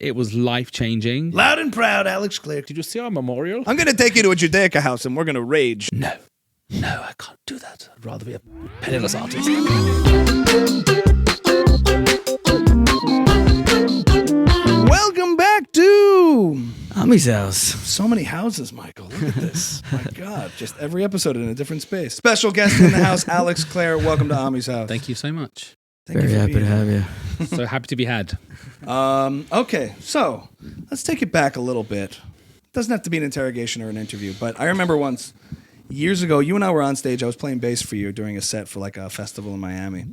It was life-changing. Loud and proud, Alex Clare. Did you see our memorial? I'm going to take you to a Judaica house and we're going to rage. No, I can't do that. I'd rather be a penniless artist. Welcome back to Ami's house. so many houses, Michael. Look at this. My God, just every episode in a different space. Special guest in the house, Alex Clare. Welcome to Ami's house. Thank you so much. Thank Very you for happy being to here. have you. So happy to be had. Okay, so let's take it back a little bit. It doesn't have to be an interrogation or an interview, but I remember once, years ago, you and I were on stage. I was playing bass for you during a set for like a festival in Miami,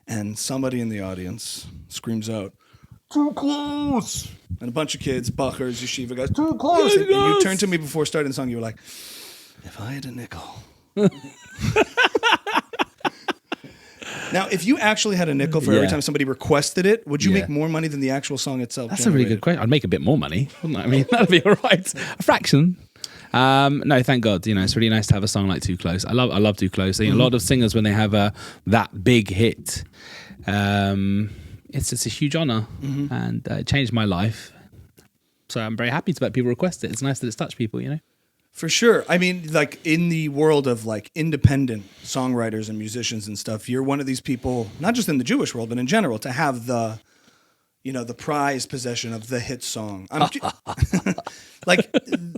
and somebody in the audience screams out, "Too close!" And a bunch of kids, buckers, yeshiva guys, "Too close!" And you turned to me before starting the song. You were like, "If I had a nickel." Now, if you actually had a nickel for every time somebody requested it, would you make more money than the actual song itself? That's a really good question. I'd make a bit more money, wouldn't I? I mean, that'd be all right. A fraction. No, thank God. You know, it's really nice to have a song like Too Close. I love Too Close. You know, a lot of singers, when they have that big hit, it's a huge honor, and it changed my life. So I'm very happy to let people request it. It's nice that it's touched people, you know? For sure. I mean, like in the world of like independent songwriters and musicians and stuff, you're one of these people, not just in the Jewish world, but in general, to have the, you know, the prized possession of the hit song. Like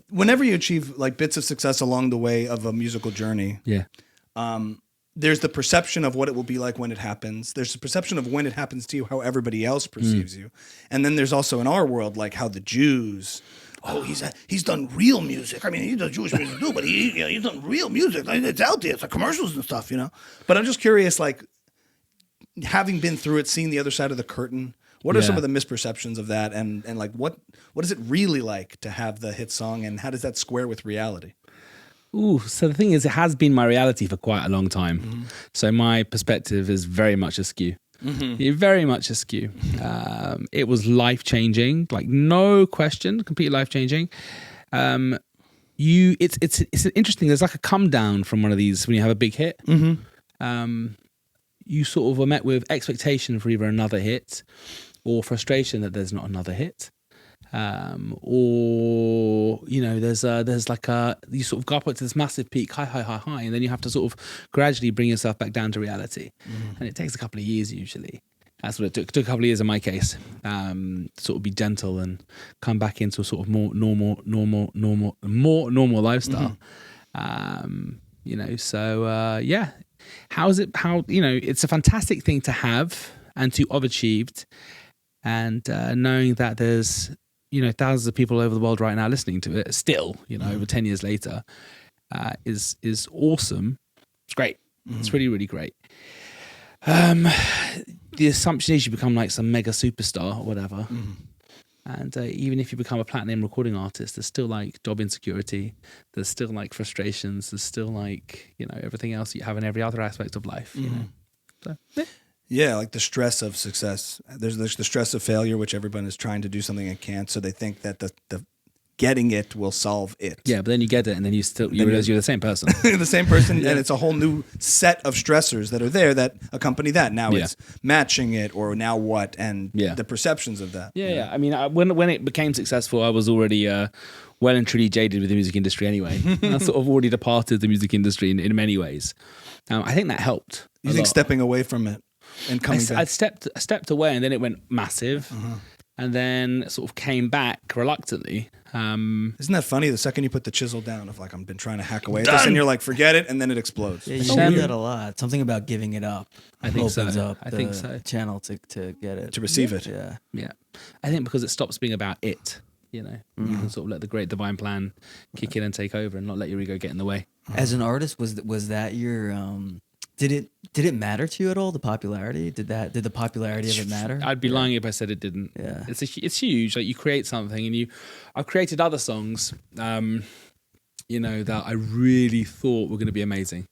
whenever you achieve like bits of success along the way of a musical journey, there's the perception of what it will be like when it happens. There's the perception of when it happens to you, how everybody else perceives you. And then there's also in our world, like how the Jews, he's done real music. I mean, he does Jewish music too, but he's done real music. Like, it's out there. It's like commercials and stuff, you know? But I'm just curious, like, having been through it, seeing the other side of the curtain, what are some of the misperceptions of that? And like, what is it really like to have the hit song, and how does that square with reality? Ooh, so the thing is, it has been my reality for quite a long time. So my perspective is very much askew. Very much askew. It was life-changing, like no question, completely life-changing. It's interesting. There's like a come down from one of these when you have a big hit. You sort of are met with expectation for either another hit, or frustration that there's not another hit. Or you know, there's like you sort of go up to this massive peak, high, and then you have to sort of gradually bring yourself back down to reality, and it takes a couple of years usually. That's what it took. It took a couple of years in my case, sort of be gentle and come back into a sort of more normal lifestyle. You know, so yeah. How you know, it's a fantastic thing to have and to have achieved, and knowing that there's, you know, thousands of people over the world right now listening to it still, you know, over 10 years later, is awesome. It's great. It's really, really great. The assumption is you become like some mega superstar or whatever. And even if you become a platinum recording artist, there's still like job insecurity. There's still like frustrations. There's still like, you know, everything else you have in every other aspect of life, you know. So, Yeah, like the stress of success. There's the stress of failure, which everyone is trying to do something and can't. So they think that the getting it will solve it. yeah, but then you get it, and then you realize you're the same person. The same person, and it's a whole new set of stressors that are there that accompany that. Now it's matching it, or now what, and the perceptions of that. Yeah. I mean, when it became successful, I was already well and truly jaded with the music industry anyway. I sort of already departed the music industry in many ways. I think that helped. You think stepping away from it and coming back? I stepped away, and then it went massive, and then sort of came back reluctantly. Isn't that funny? The second you put the chisel down of like, I've been trying to hack away at this, and you're like, forget it, and then it explodes. Yeah, you say that a lot. Something about giving it up. I think opens so. up I the think so. channel to get it. To receive it. Yeah. I think because it stops being about it. You know, you can sort of let the great divine plan kick in and take over, and not let your ego get in the way. As an artist, was that your did it matter to you at all, the popularity? Did the popularity of it matter? I'd be lying if I said it didn't. Yeah. It's huge. Like, you create something, and I've created other songs, you know, that I really thought were going to be amazing.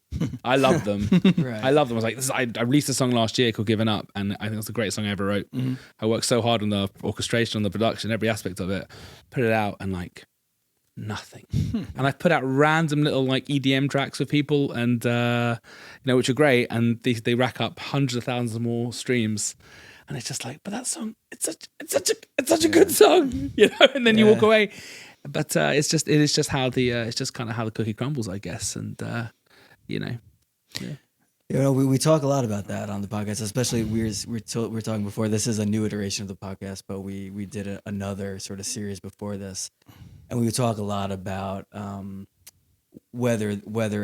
I love them. Right. I love them. I was like, I released a song last year called Given Up, and I think it's the greatest song I ever wrote. I worked so hard on the orchestration, on the production, every aspect of it, put it out, and like, nothing. And I've put out random little like EDM tracks for people, and you know, which are great, and they rack up hundreds of thousands more streams. and it's just like, but that song, it's such a good song, you know. And then you walk away, but it is just how it's just kind of how the cookie crumbles, I guess, and you know. Yeah. You know, we talk a lot about that on the podcast, especially we're talking before. This is a new iteration of the podcast, but we did another sort of series before this, and we would talk a lot about whether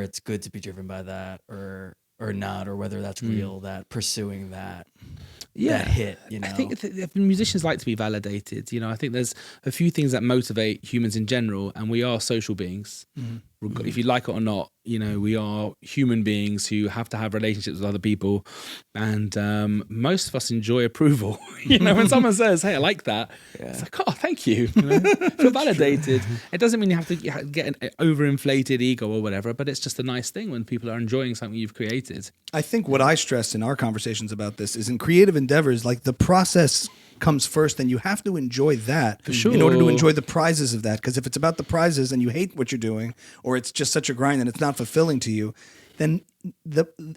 it's good to be driven by that or not, or whether that's real, that pursuing that hit. You know, I think if musicians like to be validated. You know, I think there's a few things that motivate humans in general, and we are social beings. If you like it or not, you know, we are human beings who have to have relationships with other people, and most of us enjoy approval. You know, when someone says, "Hey, I like that," it's like, "Oh, thank you." You know? Feel validated. It doesn't mean you have to get an overinflated ego or whatever, but it's just a nice thing when people are enjoying something you've created. I think what I stressed in our conversations about this is in creative endeavors, like the process comes first, and you have to enjoy that in order to enjoy the prizes of that. Because if it's about the prizes and you hate what you're doing, or it's just such a grind and it's not fulfilling to you, then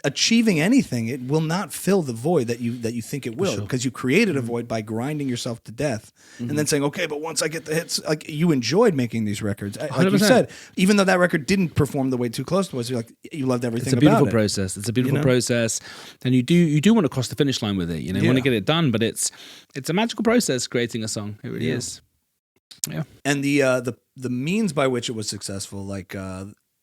achieving anything, it will not fill the void that you think it will, because you created a void by grinding yourself to death and then saying, okay, but once I get the hits, like you enjoyed making these records. Like 100%. You said, even though that record didn't perform the way Too Close was, you're like, you loved everything about it. It's a beautiful process. It's a beautiful process, and you do want to cross the finish line with it. You know, you want to get it done, but it's a magical process creating a song. It really is. Yeah. And the means by which it was successful, like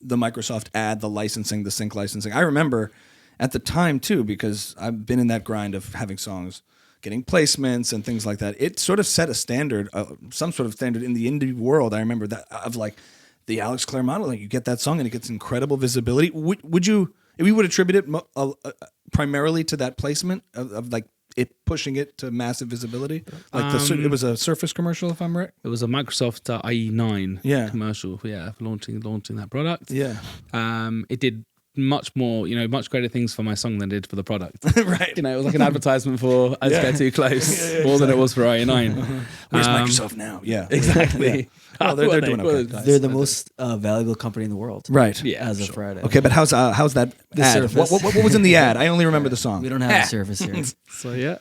the Microsoft ad, the licensing, the sync licensing. I remember at the time too, because I've been in that grind of having songs, getting placements and things like that. It sort of set a standard, some sort of standard in the indie world. I remember that of like the Alex Clare model. Like you get that song and it gets incredible visibility. Would you? We would attribute it primarily to that placement of like it pushing it to massive visibility. Like it was a Surface commercial, if I'm right. It was a Microsoft IE9 commercial. Yeah, for launching that product. Yeah. It did much more, much greater things for my song than it did for the product. Right. It was like an advertisement for I Just Get Too Close, more than it was for IE9. Where's Microsoft now? Yeah. Exactly. Oh, they're doing okay. They're the most valuable company in the world. Right. Yeah. As of Friday. Okay, but how's that ad? Surface. What was in the ad? I only remember the song. We don't have a Surface here. So yeah.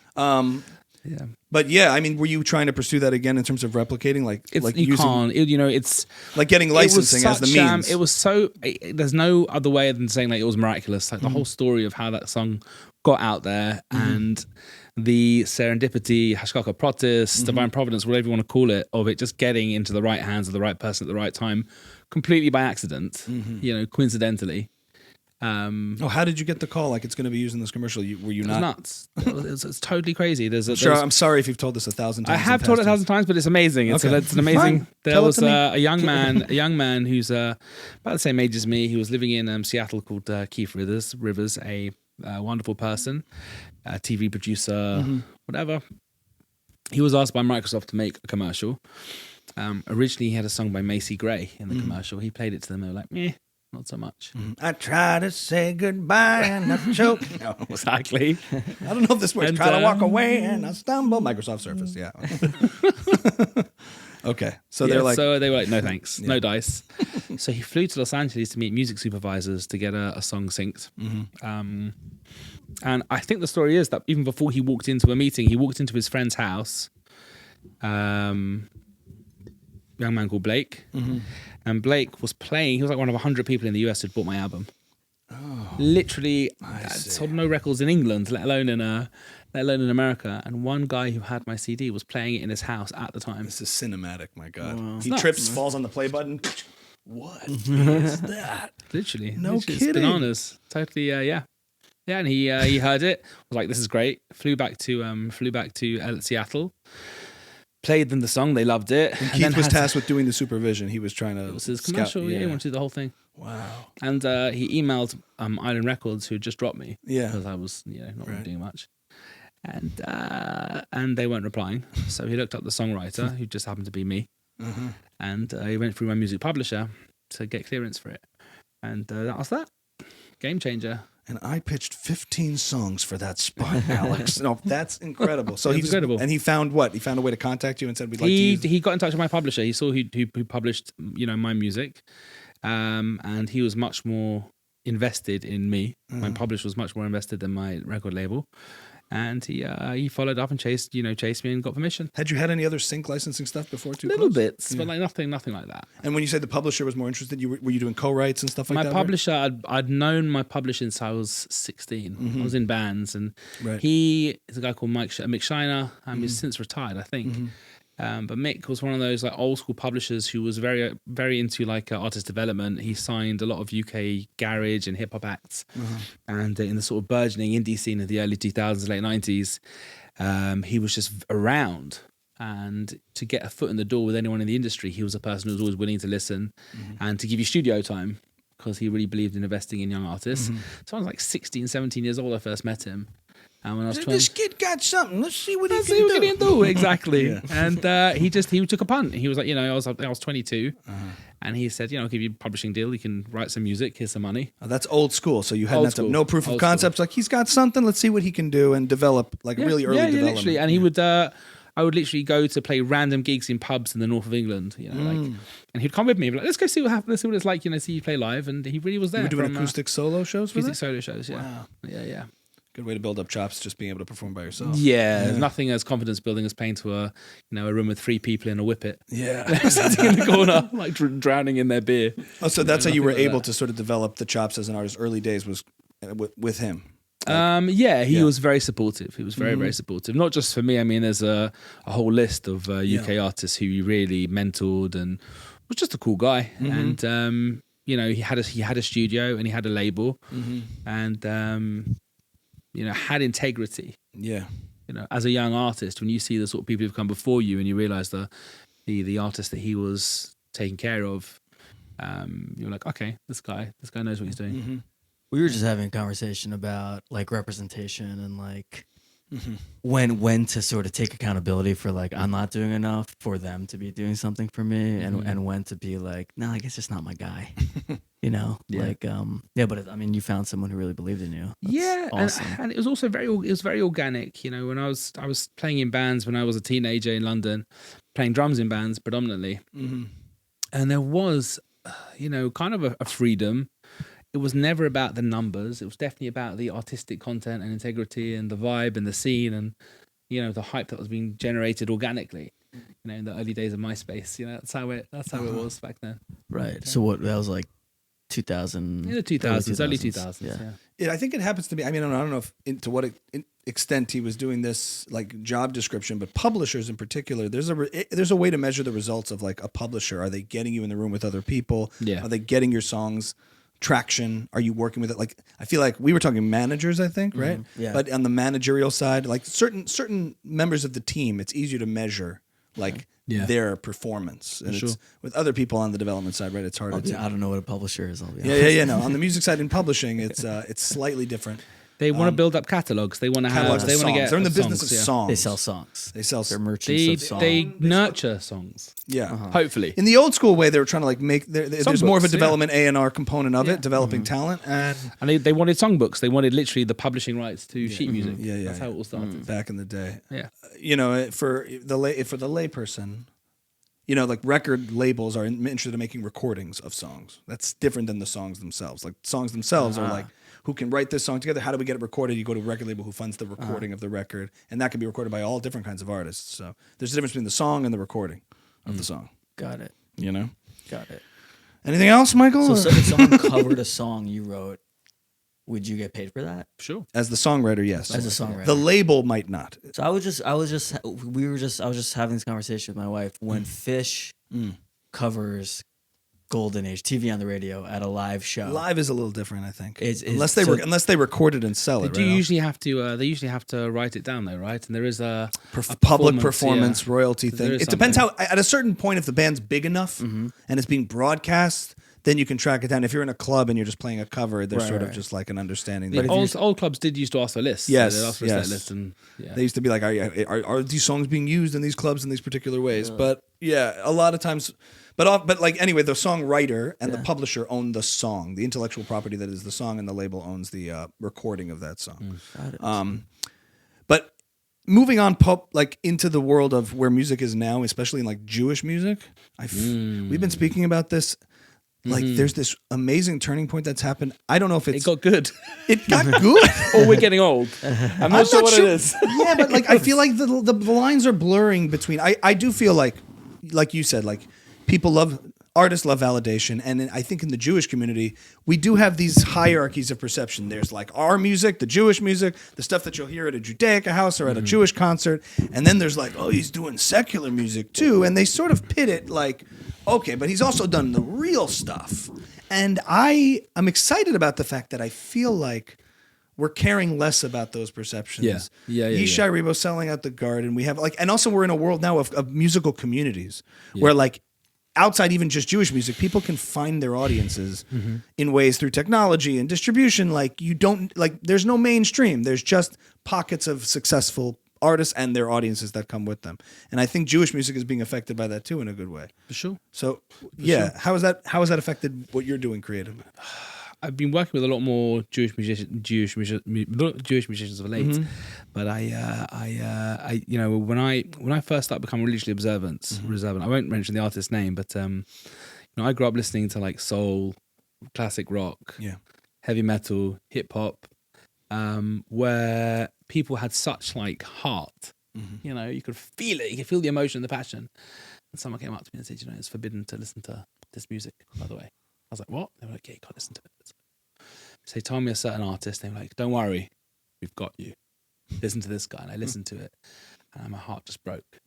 Yeah. But yeah, I mean, were you trying to pursue that again in terms of replicating, it's like getting licensing as the means? It was so. There's no other way than saying like it was miraculous. Like the whole story of how that song got out there and the serendipity, Hashkaka Protis, divine providence, whatever you want to call it, of it just getting into the right hands of the right person at the right time, completely by accident. Coincidentally. How did you get the call? Like it's going to be used in this commercial? Were you not? Nuts. It's totally crazy. I'm sorry if you've told this 1,000 times. I have told it 1,000 times, but it's amazing. It's an amazing. Fine. There was a young man who's about the same age as me. He was living in Seattle called Keith Rivers, a wonderful person, a TV producer, whatever. He was asked by Microsoft to make a commercial. Originally, he had a song by Macy Gray in the commercial. He played it to them. They were like, meh. Not so much. I try to say goodbye and I choke. No, exactly. I don't know if this works. Try to walk away and I stumble. Microsoft Surface, yeah. Okay, so they were like, no thanks, no dice. So he flew to Los Angeles to meet music supervisors to get a song synced. And I think the story is that even before he walked into a meeting, he walked into his friend's house. Young man called Blake. And Blake was playing. He was like one of 100 people in the US who'd bought my album. Oh, literally, sold no records in England, let alone in America. And one guy who had my CD was playing it in his house at the time. This is cinematic, my God. Wow. He trips, falls on the play button. What is that? Literally, no kidding. It's bananas. Totally, yeah. Yeah, and he heard it. Was like, this is great. Flew back to Seattle. Played them the song, they loved it. And Keith was tasked with doing the supervision. He was trying to. It was his commercial, he wanted to do the whole thing. Wow. And he emailed Island Records, who had just dropped me. Yeah. Because I was, not really doing much. And they weren't replying. So he looked up the songwriter, who just happened to be me. And he went through my music publisher to get clearance for it. And that was that. Game changer. And I pitched 15 songs for that spot, Alex. No, that's incredible. So incredible. And he found what? He found a way to contact you and said, we'd like to use... He got in touch with my publisher. He saw who published, my music. And he was much more invested in me. My publisher was much more invested than my record label. And he followed up and chased me and got permission. Had you had any other sync licensing stuff before Too Little Close? bits, but like nothing like that. And when you said the publisher was more interested, were you doing co-writes and stuff like My that? publisher, I'd known my publisher since I was 16. I was in bands, and Right. he is a guy called Mick Shiner. He's since retired, I think. But Mick was one of those like old school publishers who was very, very into like artist development. He signed a lot of UK garage and hip hop acts, and in the sort of burgeoning indie scene of the early 2000s, late 90s, he was just around. And to get a foot in the door with anyone in the industry, he was a person who was always willing to listen and to give you studio time, because he really believed in investing in young artists. So I was like 16, 17 years old. I first met him. And when I was 20, This kid got something. Let's see what he let's can see do. what he can do. Exactly. And he took a punt. He was like, I was 22, and he said, I'll give you a publishing deal. You can write some music. Here's some money. Oh, that's old school. So you Old had school. no proof of Old concepts. Like, he's got something. Let's see what he can do and develop, like really early development. literally. And he would. I would literally go to play random gigs in pubs in the north of England, and he'd come with me, be like, let's go see what happens, let's see what it's like, see you play live. And he really was there. You were doing acoustic solo shows with acoustic it? solo shows, yeah. Wow. Yeah. Good way to build up chops, just being able to perform by yourself. Yeah, there's nothing as confidence building as playing to a room with 3 people in a whippet. Yeah. Sitting in the corner, like drowning in their beer. Oh, so that's how you were nothing like able that. to sort of develop the chops as an artist. Early days was with him. He was very supportive. He was very, very supportive. Not just for me. I mean, there's a whole list of UK artists who he really mentored and was just a cool guy. And he had a studio and he had a label, and had integrity. Yeah. As a young artist, when you see the sort of people who've come before you and you realize the artist that he was taking care of, you're like, okay, this guy knows what he's doing. We were just having a conversation about like representation and like when to sort of take accountability for like I'm not doing enough for them to be doing something for me, and when to be like, no, I guess it's not my guy. But I mean, you found someone who really believed in you. That's awesome. And it was also very organic. When I was playing in bands when I was a teenager in London, playing drums in bands predominantly, and there was kind of a freedom. It was never about the numbers. It was definitely about the artistic content and integrity and the vibe and the scene and, the hype that was being generated organically, in the early days of MySpace. That's how it was back then. Right. So what, that was like 2000? In the 2000s, early 2000s. Yeah, I think it happens to be. I mean, I don't know to what extent he was doing this like job description, but publishers in particular, there's a way to measure the results of like a publisher. Are they getting you in the room with other people? Yeah. Are they getting your songs traction? Are you working with it? Like, I feel like we were talking managers, I think, right? Yeah. But on the managerial side, like certain members of the team, it's easier to measure like their performance. And it's with other people on the development side, right? It's harder to. I don't know what a publisher is. I'll be honest. Yeah. No, on the music side in publishing, it's slightly different. They want to build up catalogs. They want to have. Catalogs of They want to songs. get. They're in the songs, business of songs. They sell songs. They sell. They're merchants of songs. They nurture songs. Yeah. Hopefully. In the old school way, they were trying to like make. There's more of a Songbooks, development A&R component of it, developing talent, and they wanted songbooks. They wanted literally the publishing rights to sheet music. Yeah. That's how it all started. back in the day. Yeah. For the layperson, like record labels are interested in making recordings of songs. That's different than the songs themselves. Like songs themselves are like, who can write this song together? How do we get it recorded? You go to a record label who funds the recording of the record, and that can be recorded by all different kinds of artists. So there's a difference between the song and the recording of the song. Got it. Got it. Anything else, Michael? So if someone covered a song you wrote, would you get paid for that? Sure. As the songwriter, yes. As a songwriter. The label might not. So I was just having this conversation with my wife when Fish covers Golden Age TV on the radio at a live show. Live is a little different, I think. It's Unless they record it and sell it. They usually have to. They usually have to write it down, though, right? And there is a public performance royalty So there thing. is It depends how. something. At a certain point, if the band's big enough and it's being broadcast, then you can track it down. If you're in a club and you're just playing a cover, there's sort of just like an understanding. The that old clubs did used to ask for lists. Yes, They'd ask for a yes. set list, and they used to be like, are these songs being used in these clubs in these particular ways? But yeah, a lot of times. But like anyway, the songwriter and the publisher own the song, the intellectual property that is the song, and the label owns the recording of that song. But moving on, like into the world of where music is now, especially in like Jewish music, we've been speaking about this. Like there's this amazing turning point that's happened. I don't know if It got good. it got good. Or we're getting old. I'm not sure what it is. Yeah, but like I feel like the lines are blurring between. I do feel like you said, like artists love validation, and I think in the Jewish community we do have these hierarchies of perception. There's like our music, the Jewish music, the stuff that you'll hear at a Judaica house or at a Jewish concert, and then there's like, oh, he's doing secular music too, and they sort of pit it like, okay, but he's also done the real stuff. And I'm excited about the fact that I feel like we're caring less about those perceptions. Yeah. Yishai Rebo selling out the Garden. We have like, and also we're in a world now of musical communities where like outside even just Jewish music, people can find their audiences in ways through technology and distribution. Like there's no mainstream. There's just pockets of successful artists and their audiences that come with them. And I think Jewish music is being affected by that too in a good way. For sure. So how has that affected what you're doing creatively? I've been working with a lot more Jewish musicians of late, but I when I first started becoming religiously observant, I won't mention the artist's name, but I grew up listening to like soul, classic rock, heavy metal, hip hop, where people had such like heart. You could feel it, you could feel the emotion and the passion. And someone came up to me and said, it's forbidden to listen to this music, by the way. I was like, what? They were like, yeah, you can't listen to it. So they told me a certain artist. They were like, don't worry, we've got you. Listen to this guy. And I listened to it, and my heart just broke.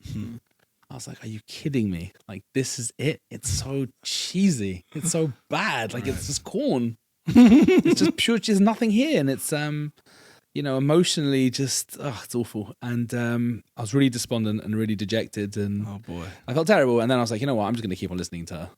I was like, are you kidding me? Like, this is it? It's so cheesy. It's so bad. Like, it's just corn. It's just pure, there's nothing here. And it's, emotionally just, it's awful. And I was really despondent and really dejected. And oh boy, I felt terrible. And then I was like, you know what? I'm just going to keep on listening to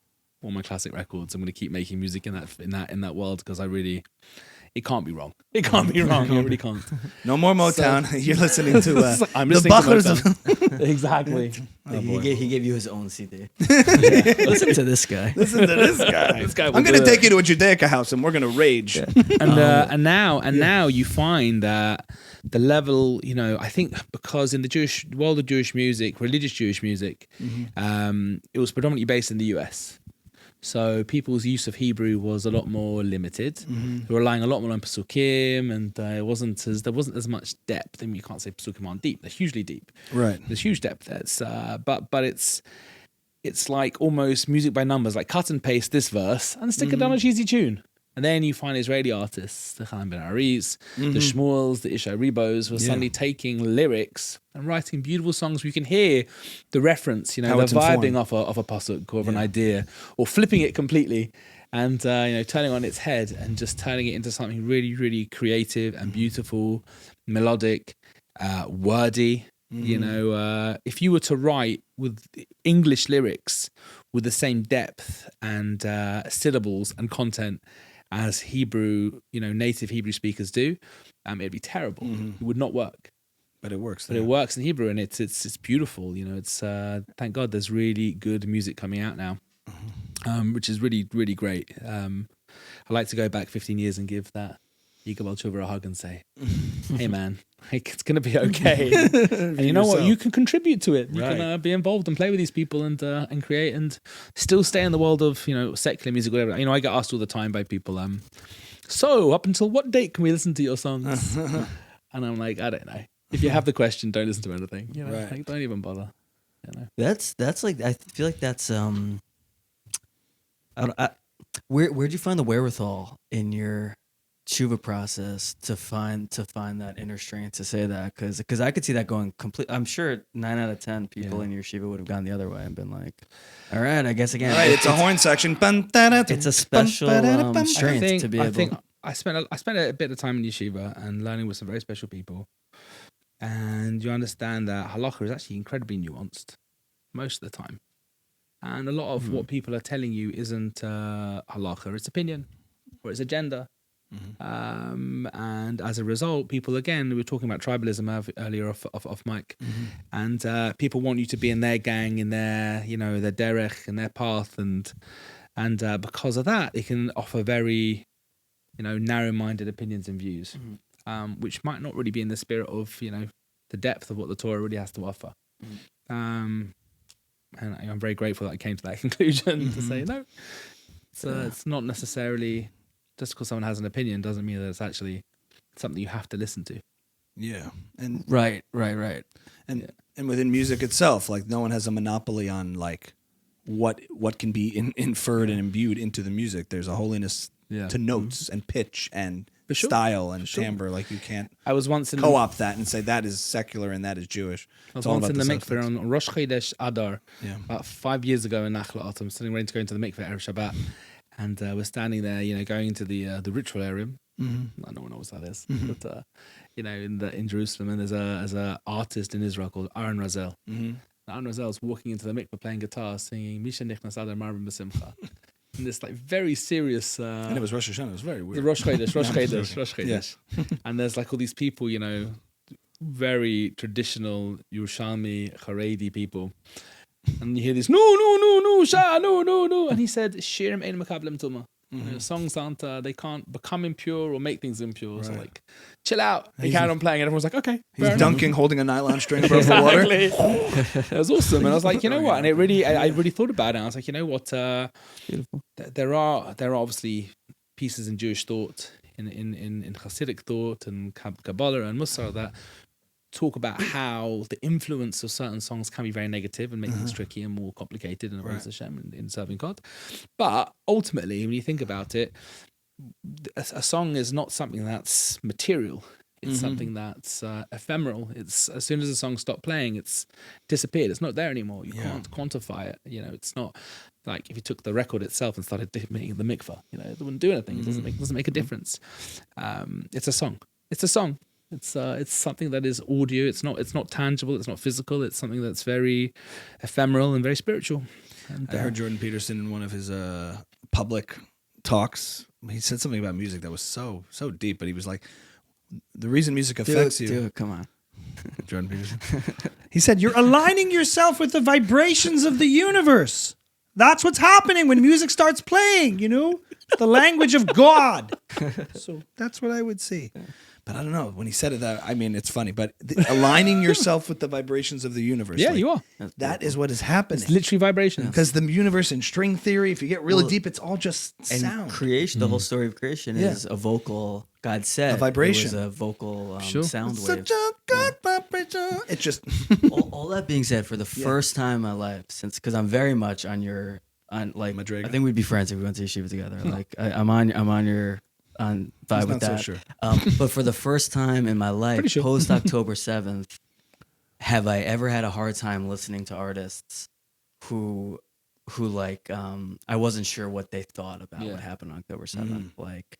all my classic records. I'm going to keep making music in that world because it can't be wrong. It can't be wrong. It really can't. No more Motown. So, you're listening to I'm listening to Motown. Exactly. He gave you his own CD. Listen to this guy. Listen to this guy. I'm going to take you to a Judaica house and we're going to rage. Yeah. And now you find that the level, I think because in the Jewish world of Jewish music, religious Jewish music, it was predominantly based in the US. So people's use of Hebrew was a lot more limited. They were relying a lot more on Pesukim, and there wasn't as much depth. I mean, you can't say Pesukim aren't deep; they're hugely deep. Right. There's huge depth there. But it's like almost music by numbers, like cut and paste this verse and stick it down a cheesy tune. And then you find Israeli artists, the Chaim Ben Ari's, the Shmuels, the Yishai Rebos, who are suddenly taking lyrics and writing beautiful songs where you can hear the reference, they're vibing off a pasuk or of an idea, or flipping it completely and turning on its head and just turning it into something really, really creative and beautiful, melodic, wordy. If you were to write with English lyrics with the same depth and syllables and content as Hebrew, native Hebrew speakers do, it'd be terrible. It would not work. But it works. But it works in Hebrew, and it's beautiful. It's thank God there's really good music coming out now, which is really, really great. I like to go back 15 years and give that Yigaval Tshuva a hug and say, hey man, it's going to be okay. And you know what? You can contribute to it. You can be involved and play with these people and create and still stay in the world of, secular music, whatever. I get asked all the time by people, so up until what date can we listen to your songs? And I'm like, I don't know. If you have the question, don't listen to anything. Like, don't even bother. That's like, I feel like that's, where'd you find the wherewithal in your tshuva process to find that inner strength to say that? Because I could see that going complete. I'm sure 9 out of 10 people in your shiva would have gone the other way and been like, all right, I guess again. All right, it's a horn section. It's a special strength to be able. I spent a bit of time in yeshiva and learning with some very special people, and you understand that halacha is actually incredibly nuanced most of the time, and a lot of what people are telling you isn't halacha; it's opinion or it's agenda. And as a result, people, again, we were talking about tribalism earlier off mic, and people want you to be in their gang, in their their derech, in their path, and because of that, they can offer very narrow-minded opinions and views, which might not really be in the spirit of the depth of what the Torah really has to offer. And I'm very grateful that I came to that conclusion to say no. It's not necessarily just because someone has an opinion doesn't mean that it's actually something you have to listen to. Yeah, and Right. and within music itself, like no one has a monopoly on like what can be inferred and imbued into the music. There's a holiness to notes and pitch and style and timbre. Like you can't I was once in co-opt that and say that is secular and that is Jewish. I was It's all once about in the substance. mikveh on Rosh Chodesh Adar, Yeah. about 5 years ago in Nachlaot. I'm sitting ready to go into the mikveh Erev Shabbat, and we're standing there, going into the ritual area. Mm-hmm. No one knows what that is, but in Jerusalem, and there's a artist in Israel called Aaron Razel. Mm-hmm. Aaron Razel is walking into the mikveh playing guitar, singing Misha Nichnas Adar Marvin B'Simcha. In this like very serious And it was Rosh Hashanah. It was very the weird. Rosh Chodesh, Rosh I'm just Chodesh, joking. Rosh Chodesh. And there's like all these people, very traditional Yerushalmi, Haredi people. And you hear this, no, Shah, no. And he said, Shirim ein makablem tuma. Songs aren't, they can't become impure or make things impure. So like, chill out. He carried on playing and everyone's like, okay. He's dunking, holding a nylon string above the water. It was awesome. And I was like, you know what? And it really, I really thought about it. I was like, you know what? Beautiful. There are obviously pieces in Jewish thought, in Hasidic thought and Kabbalah and Musar that talk about how the influence of certain songs can be very negative and make things tricky and more complicated and Hashem in serving God. But ultimately, when you think about it, a song is not something that's material. It's something that's ephemeral. It's as soon as the song stopped playing, it's disappeared. It's not there anymore. You can't quantify it. It's not like if you took the record itself and started making the mikvah. It wouldn't do anything. It doesn't make a difference. It's a song. It's a song. It's something that is audio. It's not tangible. It's not physical. It's something that's very ephemeral and very spiritual. And, I heard Jordan Peterson in one of his public talks. He said something about music that was so deep, but he was like, the reason music affects you. Do it. Come on. Jordan Peterson. He said, you're aligning yourself with the vibrations of the universe. That's what's happening when music starts playing, the language of God. So that's what I would see. But I don't know. When he said it, it's funny. But aligning yourself with the vibrations of the universe. yeah, like, you are. that is what is happening. It's literally vibrations. Because the universe in string theory, if you get really deep, it's all just And sound. creation, the whole story of creation is a vocal. God said A vibration. It was a vocal Sure. sound wave. Such a good vibration. It's just all that being said, for the first time in my life, because I'm very much on Madrigal. I think we'd be friends if we went to yeshiva together. Like I'm on your vibe with not so that. sure. But for the first time in my life, Pretty sure. post October 7th, have I ever had a hard time listening to artists who like I wasn't sure what they thought about what happened on October 7th. Like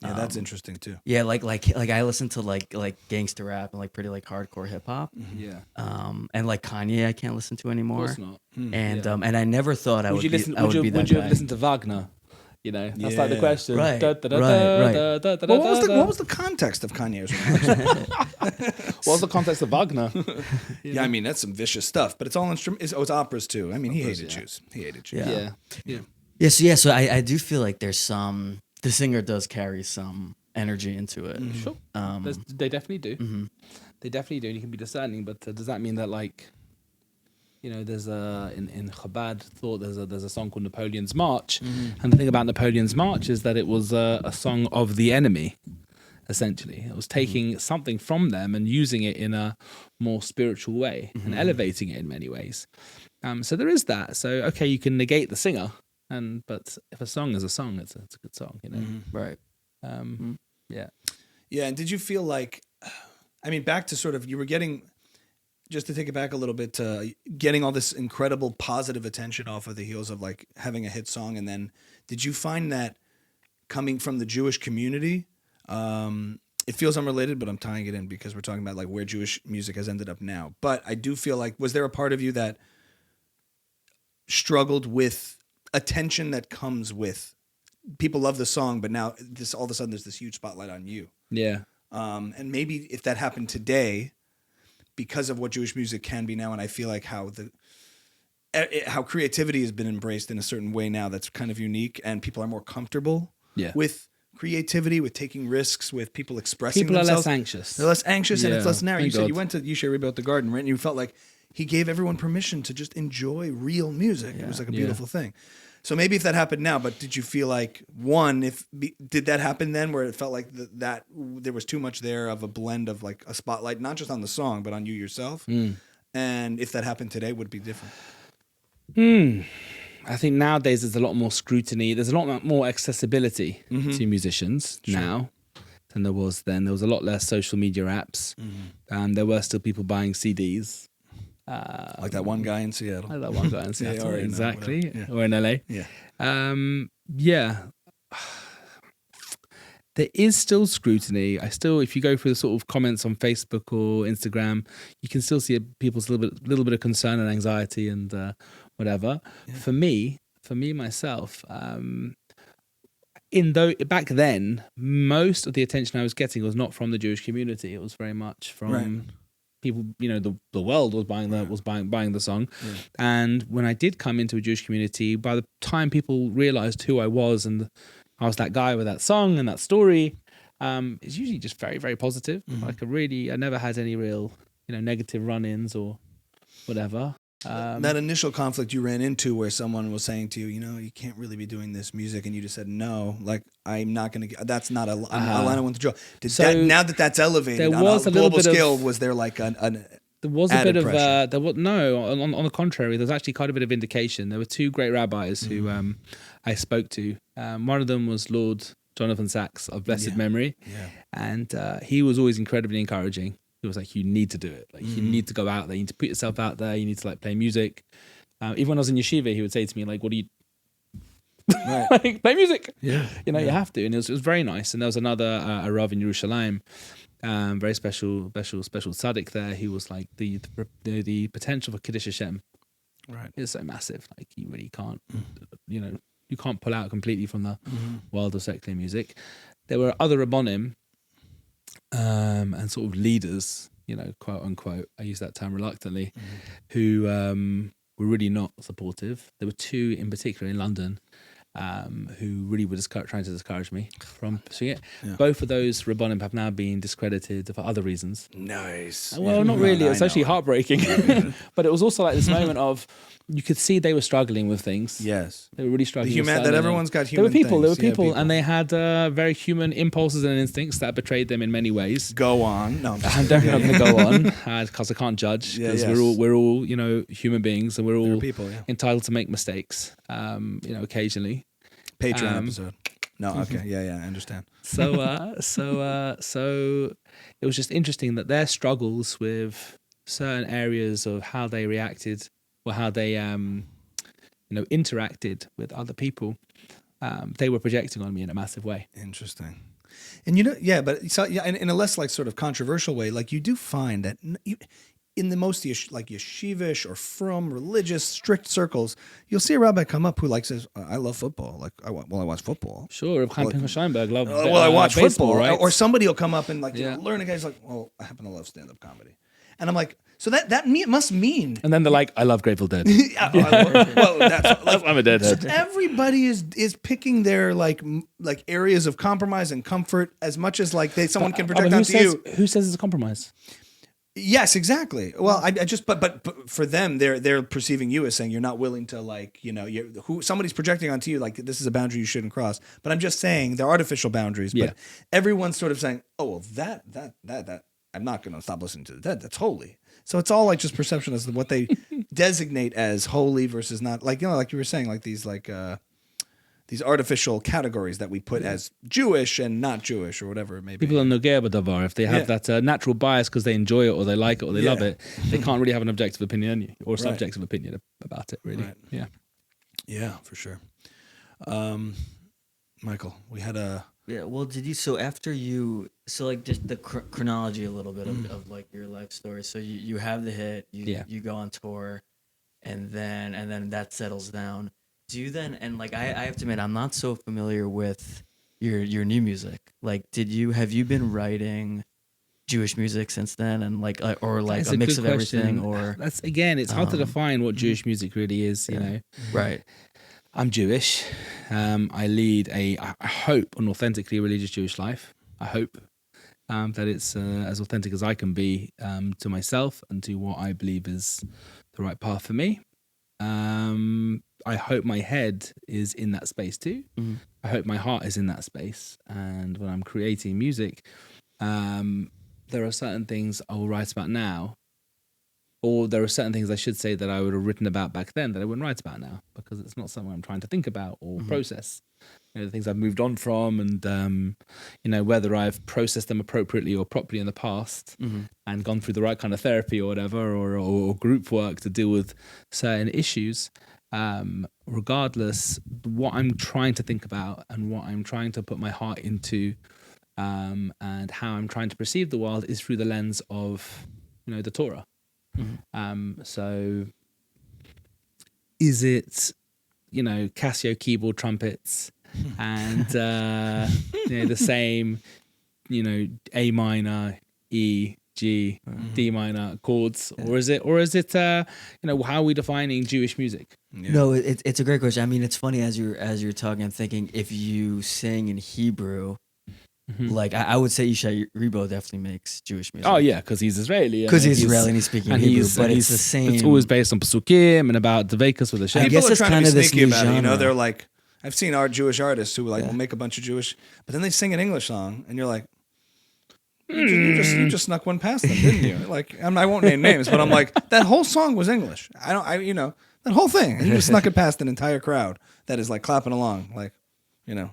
yeah, that's interesting too. yeah, like I listen to like gangster rap and like pretty like hardcore hip hop. Yeah. And like Kanye I can't listen to anymore. Of course not. And I never thought I would Would you be that have guy. listened to Wagner? That's like the Yeah. question. Right, Da, da, da, right, da, right. da, da, da, Well, da, da. what was the context of Kanye's remarks? What was the context of Wagner? Yeah, that's some vicious stuff, but it's all instrument. It's operas too. He hated Jews. He hated Jews. Yeah. Yeah. So I do feel like there's the singer does carry some energy into it. Sure. They definitely do. They definitely do. And you can be discerning, but does that mean that like, there's in Chabad thought there's a song called Napoleon's March, and the thing about Napoleon's March is that it was a song of the enemy. Essentially, it was taking something from them and using it in a more spiritual way and elevating it in many ways. So there is that. So okay, you can negate the singer, but if a song is a song, it's a good song. Right. Yeah. Yeah, and did you feel like, back to sort of, you were getting, just to take it back a little bit, getting all this incredible positive attention off of the heels of like having a hit song, and then did you find that coming from the Jewish community, it feels unrelated, but I'm tying it in because we're talking about like where Jewish music has ended up now. But I do feel like, was there a part of you that struggled with attention that comes with people love the song, but now this all of a sudden there's this huge spotlight on you. Yeah. And maybe if that happened today, because of what Jewish music can be now, and I feel like how creativity has been embraced in a certain way now that's kind of unique, and people are more comfortable with creativity, with taking risks, with people expressing People themselves. are less anxious. They're less anxious, and it's Yeah, less narrow. You thank said God. you went to Yeshiva Rebuilt the Garden, right? And you felt like he gave everyone permission to just enjoy real music. It was like a beautiful thing. So maybe if that happened now, but did you feel like did that happen then where it felt like that there was too much there of a blend of like a spotlight, not just on the song, but on you yourself? And if that happened today, would it be different? I think nowadays there's a lot more scrutiny. There's a lot more accessibility to musicians now than there was then. There was a lot less social media apps. There were still people buying CDs. Like that one guy in Seattle. Like that one guy in Seattle, or exactly. Yeah. Or in LA. Yeah. There is still scrutiny. If you go through the sort of comments on Facebook or Instagram, you can still see people's little bit of concern and anxiety and whatever. Yeah. For me myself, back then, most of the attention I was getting was not from the Jewish community. It was very much from people. The world was buying the song, and when I did come into a Jewish community, by the time people realized who I was and I was that guy with that song and that story, it's usually just very, very positive. Like I never had any real, negative run-ins or whatever. That initial conflict you ran into where someone was saying to you, you can't really be doing this music, and you just said, no, like, I'm not going to, that's not a line I want to draw. Now that's elevated on a global scale, was there like there was a bit of on the contrary, there's actually quite a bit of indication. There were two great rabbis who I spoke to. One of them was Lord Jonathan Sachs of blessed memory, and he was always incredibly encouraging. He was like, you need to do it. Like, you need to go out there. You need to put yourself out there. You need to like play music. Even when I was in yeshiva, he would say to me like, what do you like, play music? You have to. And it was very nice. And there was another a Rav in Yerushalayim, very special tzaddik there. He was like the potential for Kiddush Hashem is so massive. Like, you really can't, you can't pull out completely from the world of secular music. There were other Rabbonim and sort of leaders, quote unquote, I use that term reluctantly, who were really not supportive. There were two in particular in London who really were trying to discourage me from pursuing it. Both of those Rabbonim have now been discredited for other reasons. Nice. Well, not really. It's actually heartbreaking. But it was also like this moment of, you could see they were struggling with things. Yes. They were really struggling. That everyone's got human things. There were people, people, and they had very human impulses and instincts that betrayed them in many ways. Go on. No, I'm definitely not going to go on because I can't judge. Because we're all human beings, and we're all people, entitled to make mistakes. Occasionally. Patreon episode. No, okay, I understand. So it was just interesting that their struggles with certain areas of how they reacted or how they interacted with other people, they were projecting on me in a massive way. Interesting. And in a less like sort of controversial way, like you do find that in the most like yeshivish or frum religious strict circles, you'll see a rabbi come up who like says, "I love football. Like, I watch football." Sure, Chaim Pinchas Steinberg loved. I watch baseball, football, right? Or somebody will come up and like learn. A guy's like, "Well, I happen to love stand-up comedy," and I'm like, "So that must mean." And then they're like, "I love Grateful Dead." I'm a deadhead. So everybody is picking their like areas of compromise and comfort as much as like someone can project onto you. Who says it's a compromise? Yes, exactly. Well, I just but for them, they're perceiving you as saying you're not willing to like somebody's projecting onto you like this is a boundary you shouldn't cross. But I'm just saying they're artificial boundaries. But everyone's sort of saying, oh well, that I'm not going to stop listening to that. That's holy. So it's all like just perception as to what they designate as holy versus not. Like like you were saying, like these artificial categories that we put as Jewish and not Jewish or whatever it may be. People are nogea b'davar. If they have that natural bias because they enjoy it or they like it or they love it, they can't really have an objective opinion or subjective opinion about it, really. Right. Yeah, for sure. Michael, we had a... Yeah, well, after you... So, like, just the chronology a little bit of like, your life story. So, you have the hit, you go on tour, and then that settles down. Do you then, and like I have to admit, I'm not so familiar with your new music. Like, have you been writing Jewish music since then, and like or like that's a mix of everything? Or that's again, it's hard to define what Jewish music really is. You know, right? I'm Jewish. I lead I hope, an authentically religious Jewish life. I hope. that it's as authentic as I can be to myself and to what I believe is the right path for me. I hope my head is in that space too. Mm-hmm. I hope my heart is in that space. And when I'm creating music, there are certain things I will write about now, or there are certain things I should say that I would have written about back then that I wouldn't write about now, because it's not something I'm trying to think about or process. The things I've moved on from, and whether I've processed them appropriately or properly in the past, and gone through the right kind of therapy or whatever, or group work to deal with certain issues. Regardless, what I'm trying to think about and what I'm trying to put my heart into, and how I'm trying to perceive the world is through the lens of, the Torah. So is it, Casio keyboard trumpets and the same, A minor, E, G, D minor chords, or is it how are we defining Jewish music? Yeah. No, it's a great question. I mean, it's funny as you're talking, I'm thinking if you sing in Hebrew, like I would say Isha Rebo definitely makes Jewish music. Oh yeah, because he's Israeli. Because he's Israeli and he's speaking Hebrew, but it's the same. It's always based on Pasukim and about Dvekas with the Shem. I guess it's kind of this new genre. They're like, I've seen our Jewish artists who will make a bunch of Jewish, but then they sing an English song, and you're like, you just snuck one past them, didn't you? Like, I won't name names, but I'm like, that whole song was English. That whole thing, and you just snuck it past an entire crowd that is like clapping along, like,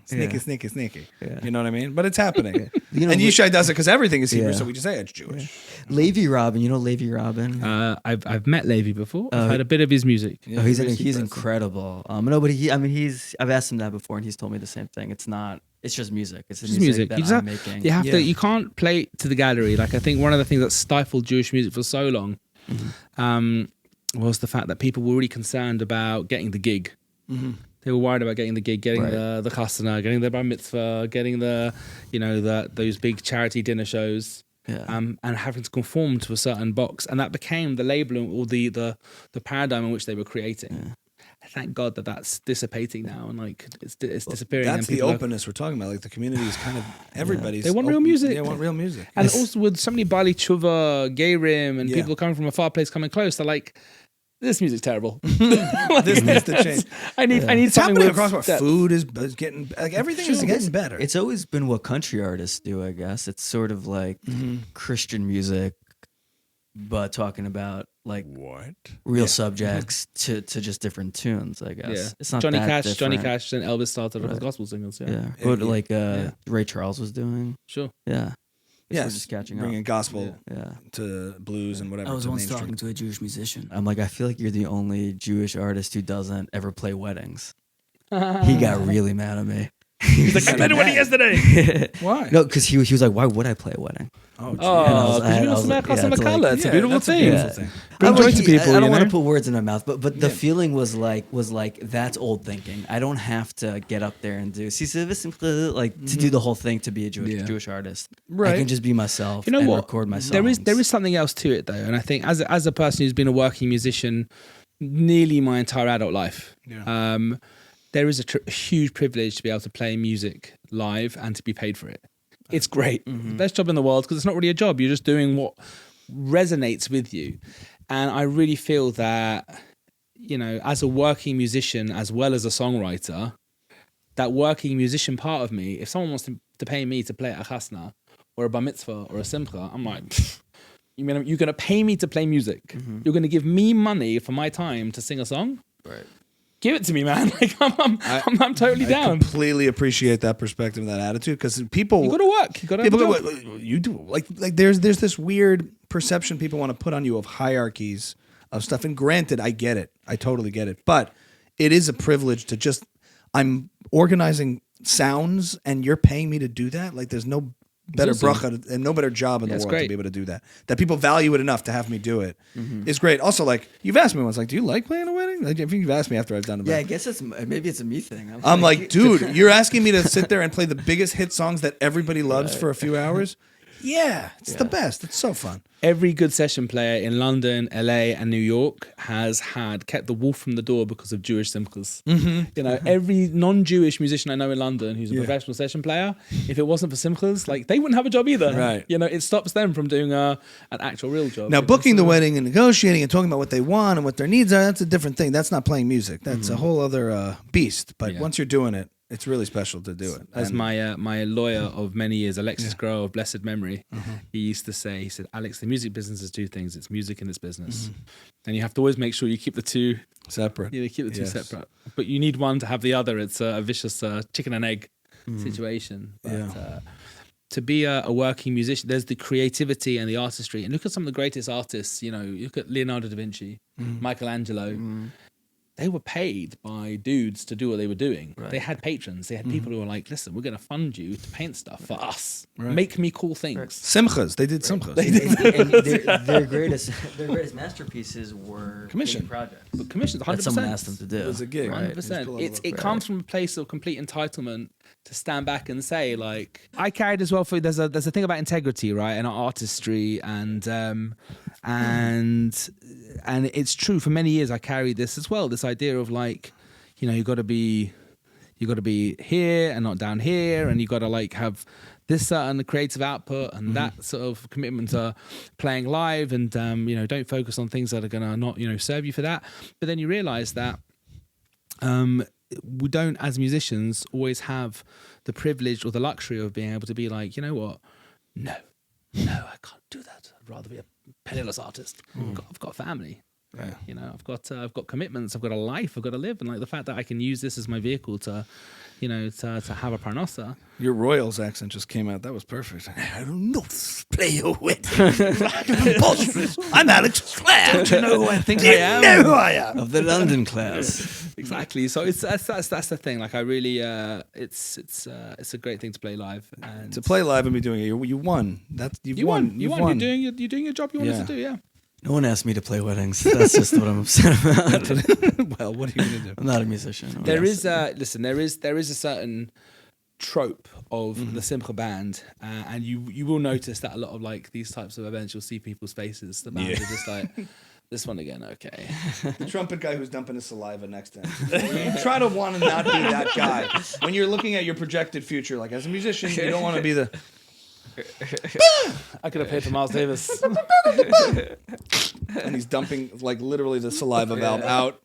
sneaky. Yeah. You know what I mean? But it's happening. And Yishai does it because everything is Hebrew, so we just say it's Jewish. Yeah. Levi Robin, you know Levi Robin? I've met Levi before. I've heard a bit of his music. Yeah, he's incredible. No, but I've asked him that before, and he's told me the same thing. It's just music. It's just music that I'm making. You can't play to the gallery. Like, I think one of the things that stifled Jewish music for so long was the fact that people were really concerned about getting the gig. They were worried about getting the gig, getting the chasana, getting the bar mitzvah, getting those big charity dinner shows, and having to conform to a certain box, and that became the label or the paradigm in which they were creating. Yeah. Thank God that's dissipating now, and like it's disappearing. That's the openness we're talking about. Like, the community is kind of everybody's. They want real music. They want real music, and also with so many Bali Tshuva, Gerim, and people coming from a far place coming close, they're like, this music's terrible. This needs to change. I need it's something happening across where food is getting, like, everything is getting better. It's always been what country artists do, I guess. It's sort of like Christian music, but talking about like real subjects to just different tunes, I guess. Yeah. It's not Johnny that Cash and Elvis started as gospel singers. What Ray Charles was doing. Sure. Yeah. Yes, we're just catching bringing up. Gospel to blues and whatever. I was once talking to a Jewish musician. I'm like, I feel like you're the only Jewish artist who doesn't ever play weddings. He got really mad at me. He's like, I played a wedding yesterday. Why? No, because he was like, why would I play a wedding? It's a beautiful thing. Bring joy to people. I don't want to put words in my mouth, but the feeling was like that's old thinking. I don't have to get up there and do to do the whole thing to be a Jewish artist. Right. I can just be myself. And record my songs. There is something else to it though, and I think as a person who's been a working musician nearly my entire adult life, there is a huge privilege to be able to play music live and to be paid for it. It's great. The best job in the world, because it's not really a job. You're just doing what resonates with you. And I really feel that, as a working musician as well as a songwriter, that working musician part of me, if someone wants to pay me to play at a chasna or a bar mitzvah or a simcha, I'm like, you're going to pay me to play music. You're going to give me money for my time to sing a song? Right. Give it to me, man. Like, I'm totally down. I completely appreciate that perspective and that attitude, because people, you got to work. You got to. People you do like there's this weird perception people want to put on you of hierarchies of stuff. And granted, I get it. I totally get it. But it is a privilege to just, I'm organizing sounds and you're paying me to do that. Like, there's no better bracha and no better job in the world to be able to do that. That people value it enough to have me do it is great. Also, like, you've asked me once, like, do you like playing a wedding? Like, if you've asked me after I've done it. Yeah, I guess maybe it's a me thing. I'm like, dude, you're asking me to sit there and play the biggest hit songs that everybody loves for a few hours? Yeah, it's the best. It's so fun. Every good session player in London, LA, and New York has kept the wolf from the door because of Jewish simchas. You know, every non-Jewish musician I know in London who's a professional session player, if it wasn't for simchas, like they wouldn't have a job either. Right. You know, it stops them from doing an actual real job. Now, you know, booking the so- wedding and negotiating and talking about what they want and what their needs are, that's a different thing. That's not playing music. That's a whole other beast. But once you're doing it, it's really special to do it. As And- my lawyer of many years, Alexis Groh of blessed memory, he used to say, he said, Alex, the music business is two things. It's music and it's business. And you have to always make sure you keep the two separate. keep the two separate. But you need one to have the other. It's a vicious chicken and egg situation. But, to be a working musician, there's the creativity and the artistry. And look at some of the greatest artists, you know, look at Leonardo da Vinci, Michelangelo. They were paid by dudes to do what they were doing. They had patrons. They had people who were like, listen, we're going to fund you to paint stuff for us. Make me cool things. Simchas. They did simchas. And their greatest masterpieces were Commission. big projects But commissions, 100%. that someone asked them to do. It was a gig. Right. 100%. It comes from a place of complete entitlement to stand back and say, like, I carried as well for there's a thing about integrity, right, and artistry, and it's true. For many years, I carried this as well. This idea of like, you know, you got to be here and not down here, and you got to like have this certain creative output and that sort of commitment to playing live, and you know, don't focus on things that are gonna not, you know, serve you for that. But then you realize that we don't, as musicians, always have the privilege or the luxury of being able to be like, you know what, no, I can't do that. I'd rather be a penniless artist. I've got a family. Right. You know, I've got commitments. I've got a life. I've got to live, and like the fact that I can use this as my vehicle to, you know, to have a parnassa. Your Royals accent just came out. That was perfect. I don't know. Play your wedding. I'm Alex Clare. Do you know who I think I am? You know who I am. Of the London class. Exactly. So that's the thing. Like I really, it's a great thing to play live and To play live and be doing it, you won. You won. You won. You're doing your job you wanted to do. Yeah. No one asked me to play weddings. That's just what I'm upset about. Well, what are you gonna do? I'm not a musician. There is a certain trope of the Simcha band, and you will notice that a lot of like these types of events, you'll see people's faces. The bands are just like, this one again, okay. The trumpet guy who's dumping his saliva next to him. You try to want to not be that guy. When you're looking at your projected future, like as a musician, you don't want to be the... I could have paid for Miles Davis. And he's dumping like literally the saliva valve out.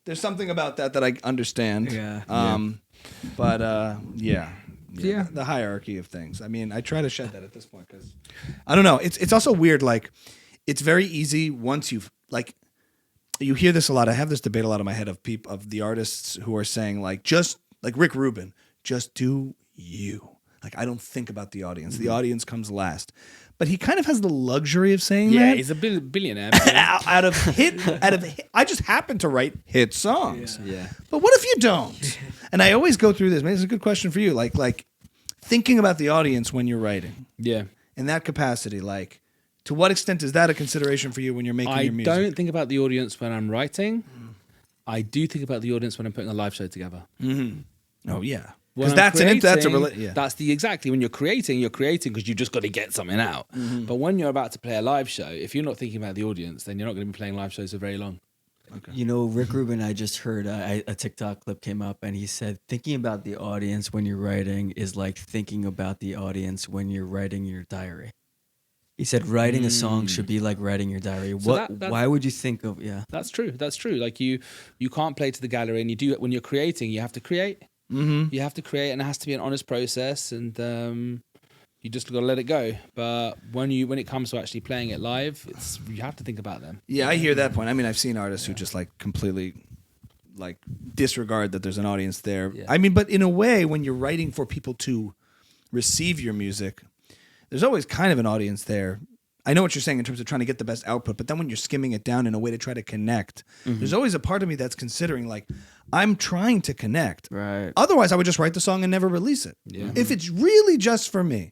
There's something about that I understand. But the hierarchy of things. I mean, I try to shed that at this point because I don't know. It's also weird. Like, it's very easy once you've like. You hear this a lot. I have this debate a lot in my head of the artists who are saying like, just like Rick Rubin, just do you. Like, I don't think about the audience. The audience comes last. But he kind of has the luxury of saying that. Yeah, he's a billionaire. out of hit, I just happen to write hit songs. Yeah. But what if you don't? And I always go through this. Maybe it's a good question for you. Like thinking about the audience when you're writing. Yeah. In that capacity, like, to what extent is that a consideration for you when you're making your music? I don't think about the audience when I'm writing. I do think about the audience when I'm putting a live show together. Oh, yeah. When Because I'm that's a creating, that's exactly when you're creating because you've just got to get something out. But when you're about to play a live show, if you're not thinking about the audience, then you're not going to be playing live shows for very long. Okay. You know, Rick Rubin, I just heard a TikTok clip came up and he said, thinking about the audience when you're writing is like thinking about the audience when you're writing your diary. He said writing a song should be like writing your diary. So Why would you think of, That's true. That's true. Like you can't play to the gallery, and you do it when you're creating. You have to create. You have to create, and it has to be an honest process, and you just got to let it go. But when it comes to actually playing it live, you have to think about them. Yeah, I hear that point. I mean, I've seen artists who just like completely like disregard that there's an audience there. Yeah. I mean, but in a way, when you're writing for people to receive your music, there's always kind of an audience there. I know what you're saying in terms of trying to get the best output, but then when you're skimming it down in a way to try to connect, there's always a part of me that's considering like, I'm trying to connect. Right. Otherwise, I would just write the song and never release it. Yeah. If it's really just for me.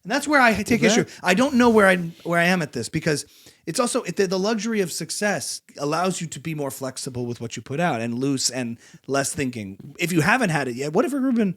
And that's where I take issue. I don't know where I am at this, because it's also the luxury of success allows you to be more flexible with what you put out and loose and less thinking. If you haven't had it yet, what if Rick Rubin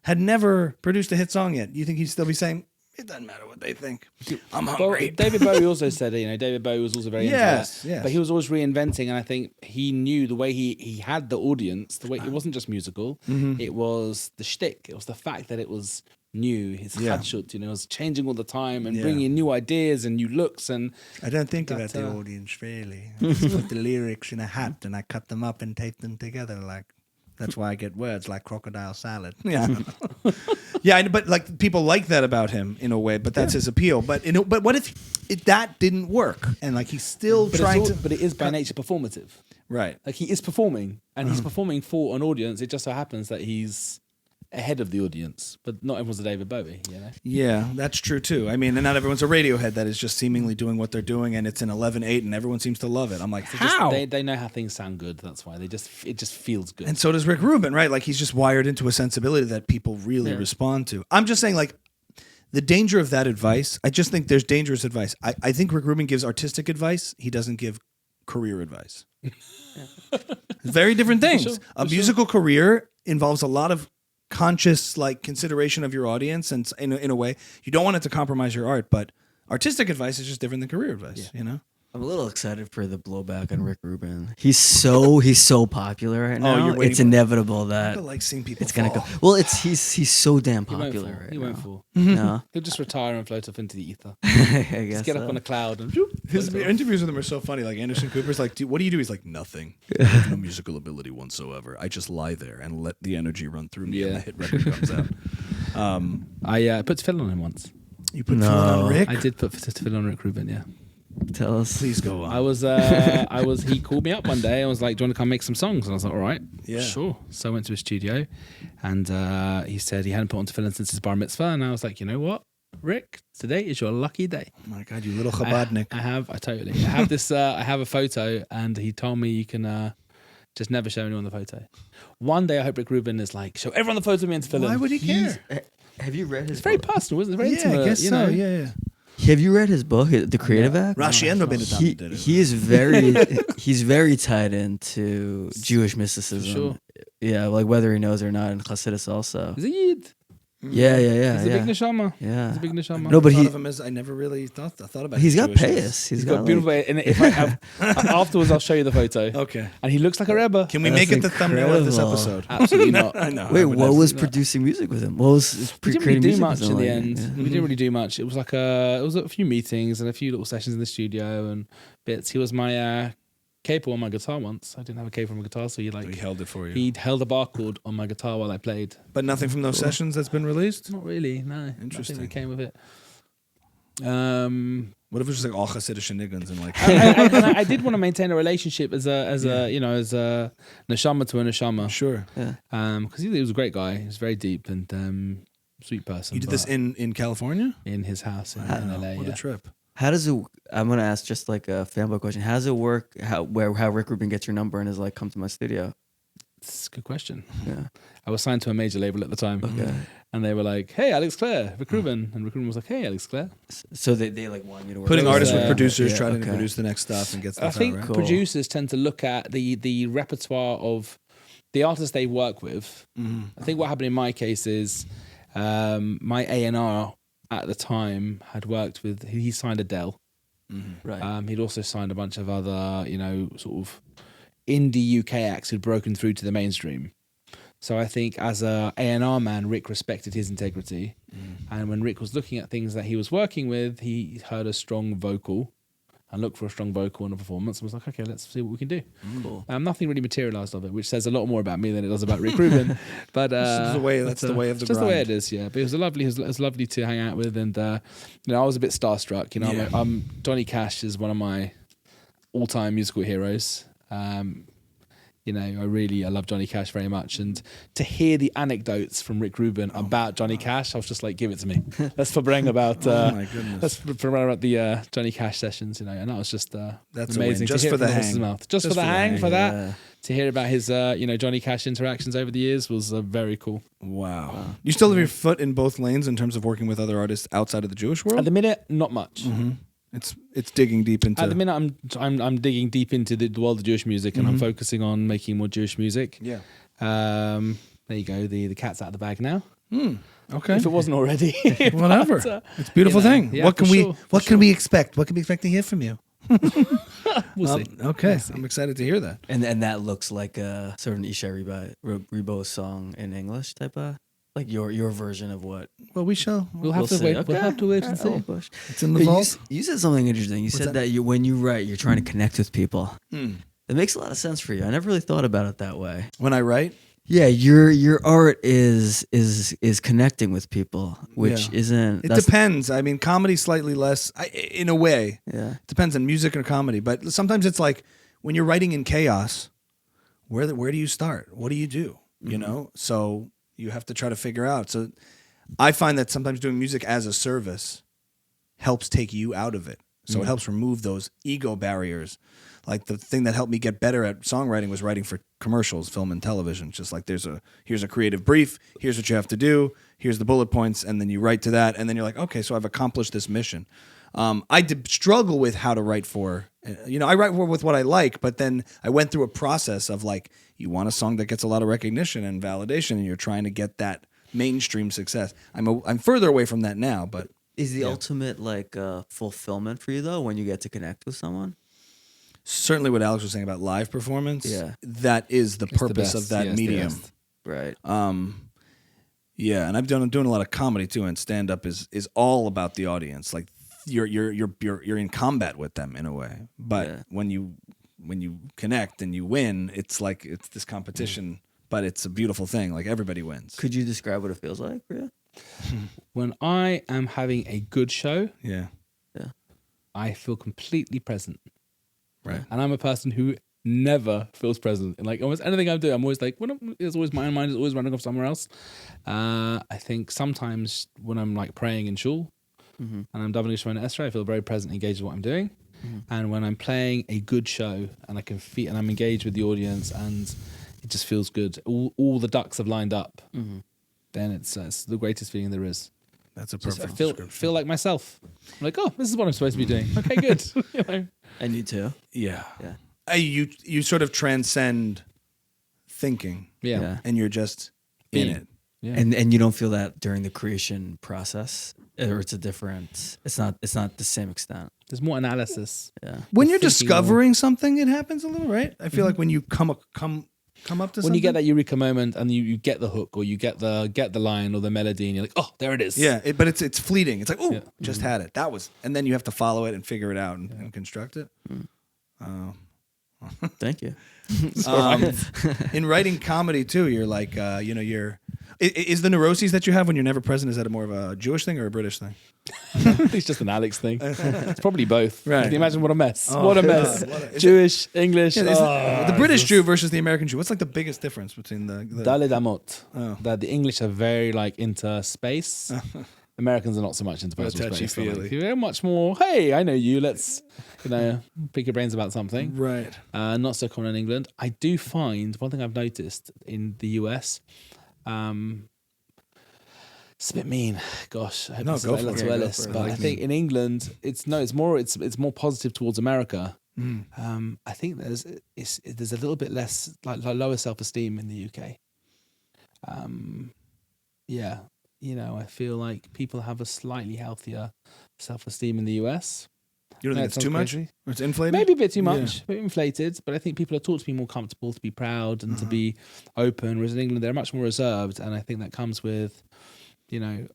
had never produced a hit song yet? You think he'd still be saying, It doesn't matter what they think. I'm Well, hungry. David Bowie also said, David Bowie was also very into Yes, that. yes. But he was always reinventing, and I think he knew the way he had the audience, the way it wasn't just musical, it was the shtick, it was the fact that it was new, his chadshut, it was changing all the time and bringing in new ideas and new looks. And I don't think about That, the audience really. I just put the lyrics in a hat and I cut them up and tape them together. Like that's why I get words like crocodile salad. Yeah, yeah, but like people like that about him in a way. But that's his appeal. But but what if that didn't work and like he's still trying to? But it is by nature performative. Right. Like he is performing, and he's performing for an audience. It just so happens that he's ahead of the audience, but not everyone's a David Bowie, Yeah, that's true too. I mean, and not everyone's a Radiohead that is just seemingly doing what they're doing, and it's an 11/8, and everyone seems to love it. I'm like, how? They know how things sound good. That's why it just feels good. And so does Rick Rubin, right? Like he's just wired into a sensibility that people really respond to. I'm just saying, like, the danger of that advice. I just think there's dangerous advice. I think Rick Rubin gives artistic advice. He doesn't give career advice. Very different things. Sure, a musical career involves a lot of conscious like consideration of your audience, and in a way you don't want it to compromise your art, but artistic advice is just different than career advice. I'm a little excited for the blowback on Rick Rubin. He's so popular right now. you're waiting It's for- inevitable I that like seeing people it's gonna fall. go. Well, he's so damn He won't popular fall. right He now. won't fall. No, He'll just retire and float off into the ether. I guess Just get up so. on a cloud and His float off. interviews with him are so funny. Like Anderson Cooper's like, what do you do? He's like, nothing. I have no musical ability whatsoever. I just lie there and let the energy run through me, and Yeah. the hit record comes out. I put tefillin on him once. You put No. tefillin on Rick? I did put tefillin on Rick Rubin. Yeah. Tell us. Please go on. I was he called me up one day and was like, do you want to come make some songs? And I was like, all right, Yeah. sure. So I went to his studio, and he said he hadn't put on tefillin since his bar mitzvah, and I was like, you know what, Rick, today is your lucky day. Oh my God, you little Chabadnik. I have this I have a photo, and he told me you can just never show anyone the photo. One day I hope Rick Rubin is like, show everyone the photo of me in tefillin. Why would he care? Have you read his? It's very book? personal, isn't it? Very Yeah, intimate, I guess you so. know? Yeah. Have you read his book, The Creative Act? Rashi and Rabbeinu Tam He, did it. he is very he's very tied into Jewish mysticism. Sure. Yeah, like whether he knows or not, and Chassidus also. He's a Yid. Yeah. He's a big neshama. Yeah. He's a big neshama. No, but I thought he of him as I never really thought about. he's his got Jewishness. payas. He's got beautiful. And if I have afterwards, I'll show you the photo. Okay. And he looks like a Rebbe. Can we That's make it the thumbnail of this incredible. episode? Absolutely not. I know. Wait, I would what never- was producing music with him? What was We didn't really creating do music much with in him the like? end. Yeah. We didn't really do much. It was like it was a few meetings and a few little sessions in the studio and bits. He was my capo on my guitar once. I didn't have a capo on my guitar, so He held it for you. he held a bar chord on my guitar while I played. But nothing from those sessions that's been released? Not really, no. Interesting. Nothing that came with it. What if it was just like all Hasidic shenigans and like I did want to maintain a relationship as a neshama to a neshama. Sure. Because he was a great guy. He was very deep and sweet person. You did this but in California? in his house in LA. What yeah. a trip. How does it? I'm gonna ask just like a fanboy question. How does it work? How Rick Rubin gets your number and is like, come to my studio? It's a good question. Yeah. I was signed to a major label at the time. Okay. And they were like, hey, Alex Clare, Rick Rubin. And Rick Rubin was like, hey, Alex Clare. So they like want you to work. Putting was, artists with uh, producers, yeah, trying to okay. produce the next stuff and get I stuff think out, right? Cool. producers tend to look at the repertoire of the artists they work with. I think what happened in my case is my A&R at the time had worked with, he signed Adele. Right. He'd also signed a bunch of other, sort of indie UK acts who'd broken through to the mainstream. So I think as a A&R man, Rick respected his integrity. And when Rick was looking at things that he was working with, he heard a strong vocal and looked for a strong vocal in a performance and was like, okay, let's see what we can do. Cool. Nothing really materialized of it, which says a lot more about me than it does about Rick Rubin. But That's the way of the just the grind. way it is, yeah. But it was lovely to hang out with, and I was a bit starstruck. Yeah. Johnny Cash is one of my all-time musical heroes. I love Johnny Cash very much, and to hear the anecdotes from Rick Rubin about Johnny Cash, I was just like, give it to me. Let's forbrang about my goodness. let's forbrang about the Johnny Cash sessions, and that was just That's a win. amazing. Just to hear for it from the horse's hang. mouth. Just for the hang, for Yeah. that. To hear about his Johnny Cash interactions over the years was very cool. Wow. You still have your foot in both lanes in terms of working with other artists outside of the Jewish world? At the minute, not much. It's digging deep into At the minute, I'm digging deep into the world of Jewish music, and I'm focusing on making more Jewish music. Yeah. There you go. The cat's out of the bag now. Okay. if it wasn't already. Whatever. But, It's a beautiful you know, thing. yeah, What can for we sure, for what can we expect? What can we expect to hear from you? we'll see. Okay. I'm excited to hear that. And that looks like a sort of an Isha Rebo song in English type of like your version of what Well, we shall. We'll have to see. wait. Okay. We'll have to wait and Okay. see. Push. It's in the But vault. you said something interesting. You said that? that when you write, you're trying to connect with people. Mm. It makes a lot of sense for you. I never really thought about it that way. When I write, Yeah, your art is connecting with people, which Yeah. isn't. it That's, depends. I mean, comedy slightly less, in a way. yeah, Depends on music or comedy, but sometimes it's like when you're writing in chaos, where do you start? What do you do? You know, so you have to try to figure out. So I find that sometimes doing music as a service helps take you out of it. So it helps remove those ego barriers. Like the thing that helped me get better at songwriting was writing for commercials, film and television. Just like here's a creative brief, here's what you have to do, here's the bullet points, and then you write to that, and then you're like, okay, so I've accomplished this mission. I did struggle with how to write for, I write with what I like, but then I went through a process of like, you want a song that gets a lot of recognition and validation, and you're trying to get that mainstream success. I'm further away from that now, but is the ultimate like fulfillment for you though when you get to connect with someone? certainly what Alex was saying about live performance, Yeah. that is the purpose of that medium. Right. Yeah, and doing a lot of comedy too, and stand up is all about the audience. Like you're in combat with them in a way. But when you connect and you win, it's like it's this competition, but it's a beautiful thing. Like everybody wins. Could you describe what it feels like for you? When I am having a good show, Yeah. I feel completely present. Right. And I'm a person who never feels present in like almost anything I do. I'm always like, it's always my mind is always running off somewhere else. I think sometimes when I'm like praying in shul and I'm davening Shemona Esrei, I feel very present, engaged with what I'm doing. And when I'm playing a good show and I can feel and I'm engaged with the audience and it just feels good, all the ducks have lined up. Then it's the greatest feeling there is. That's a Just perfect I description. feel like myself. I'm like, oh, this is what I'm supposed to be doing. Okay, good. You know? And you too. Yeah. Yeah. You sort of transcend thinking, Yeah. and you're just in it. Yeah. And you don't feel that during the creation process, or it's not the same extent. There's more analysis. Yeah. When you're thinking discovering something, it happens a little, right? I feel like when you come up to When something. you get that eureka moment and you get the hook or you get the line or the melody and you're like, oh, there it is. Yeah, but it's fleeting. It's like, oh, Yeah. just had it. That was, and then you have to follow it and figure it out and construct it. Thank you. In writing comedy too, you're like, is the neuroses that you have when you're never present, is that more of a Jewish thing or a British thing? It's just an Alex thing. It's probably both. Right. Can you imagine what a mess? Oh, what a God. mess. Is Jewish, English. Yeah, the British Jew versus the American Jew. What's like the biggest difference between the Daled Amot. Oh. That the English are very like into space. Americans are not so much into personal space. They're touchy-feely. like, you're much more, hey, I know you. Let's, pick your brains about something. right? Not so common in England. I do find one thing I've noticed in the US. It's a bit mean. Gosh, I hope No, this is go like for Let's it. Well Go Less, for it. but Like I think in England it's more positive towards America. I think there's a little bit less like lower self-esteem in the UK. Yeah, I feel like people have a slightly healthier self-esteem in the US. You don't No, think it it's sounds too much? crazy. Or it's inflated? Maybe a bit too Yeah. much, a bit inflated, but I think people are taught to be more comfortable, to be proud, and to be open. Whereas in England, they're much more reserved, and I think that comes with, I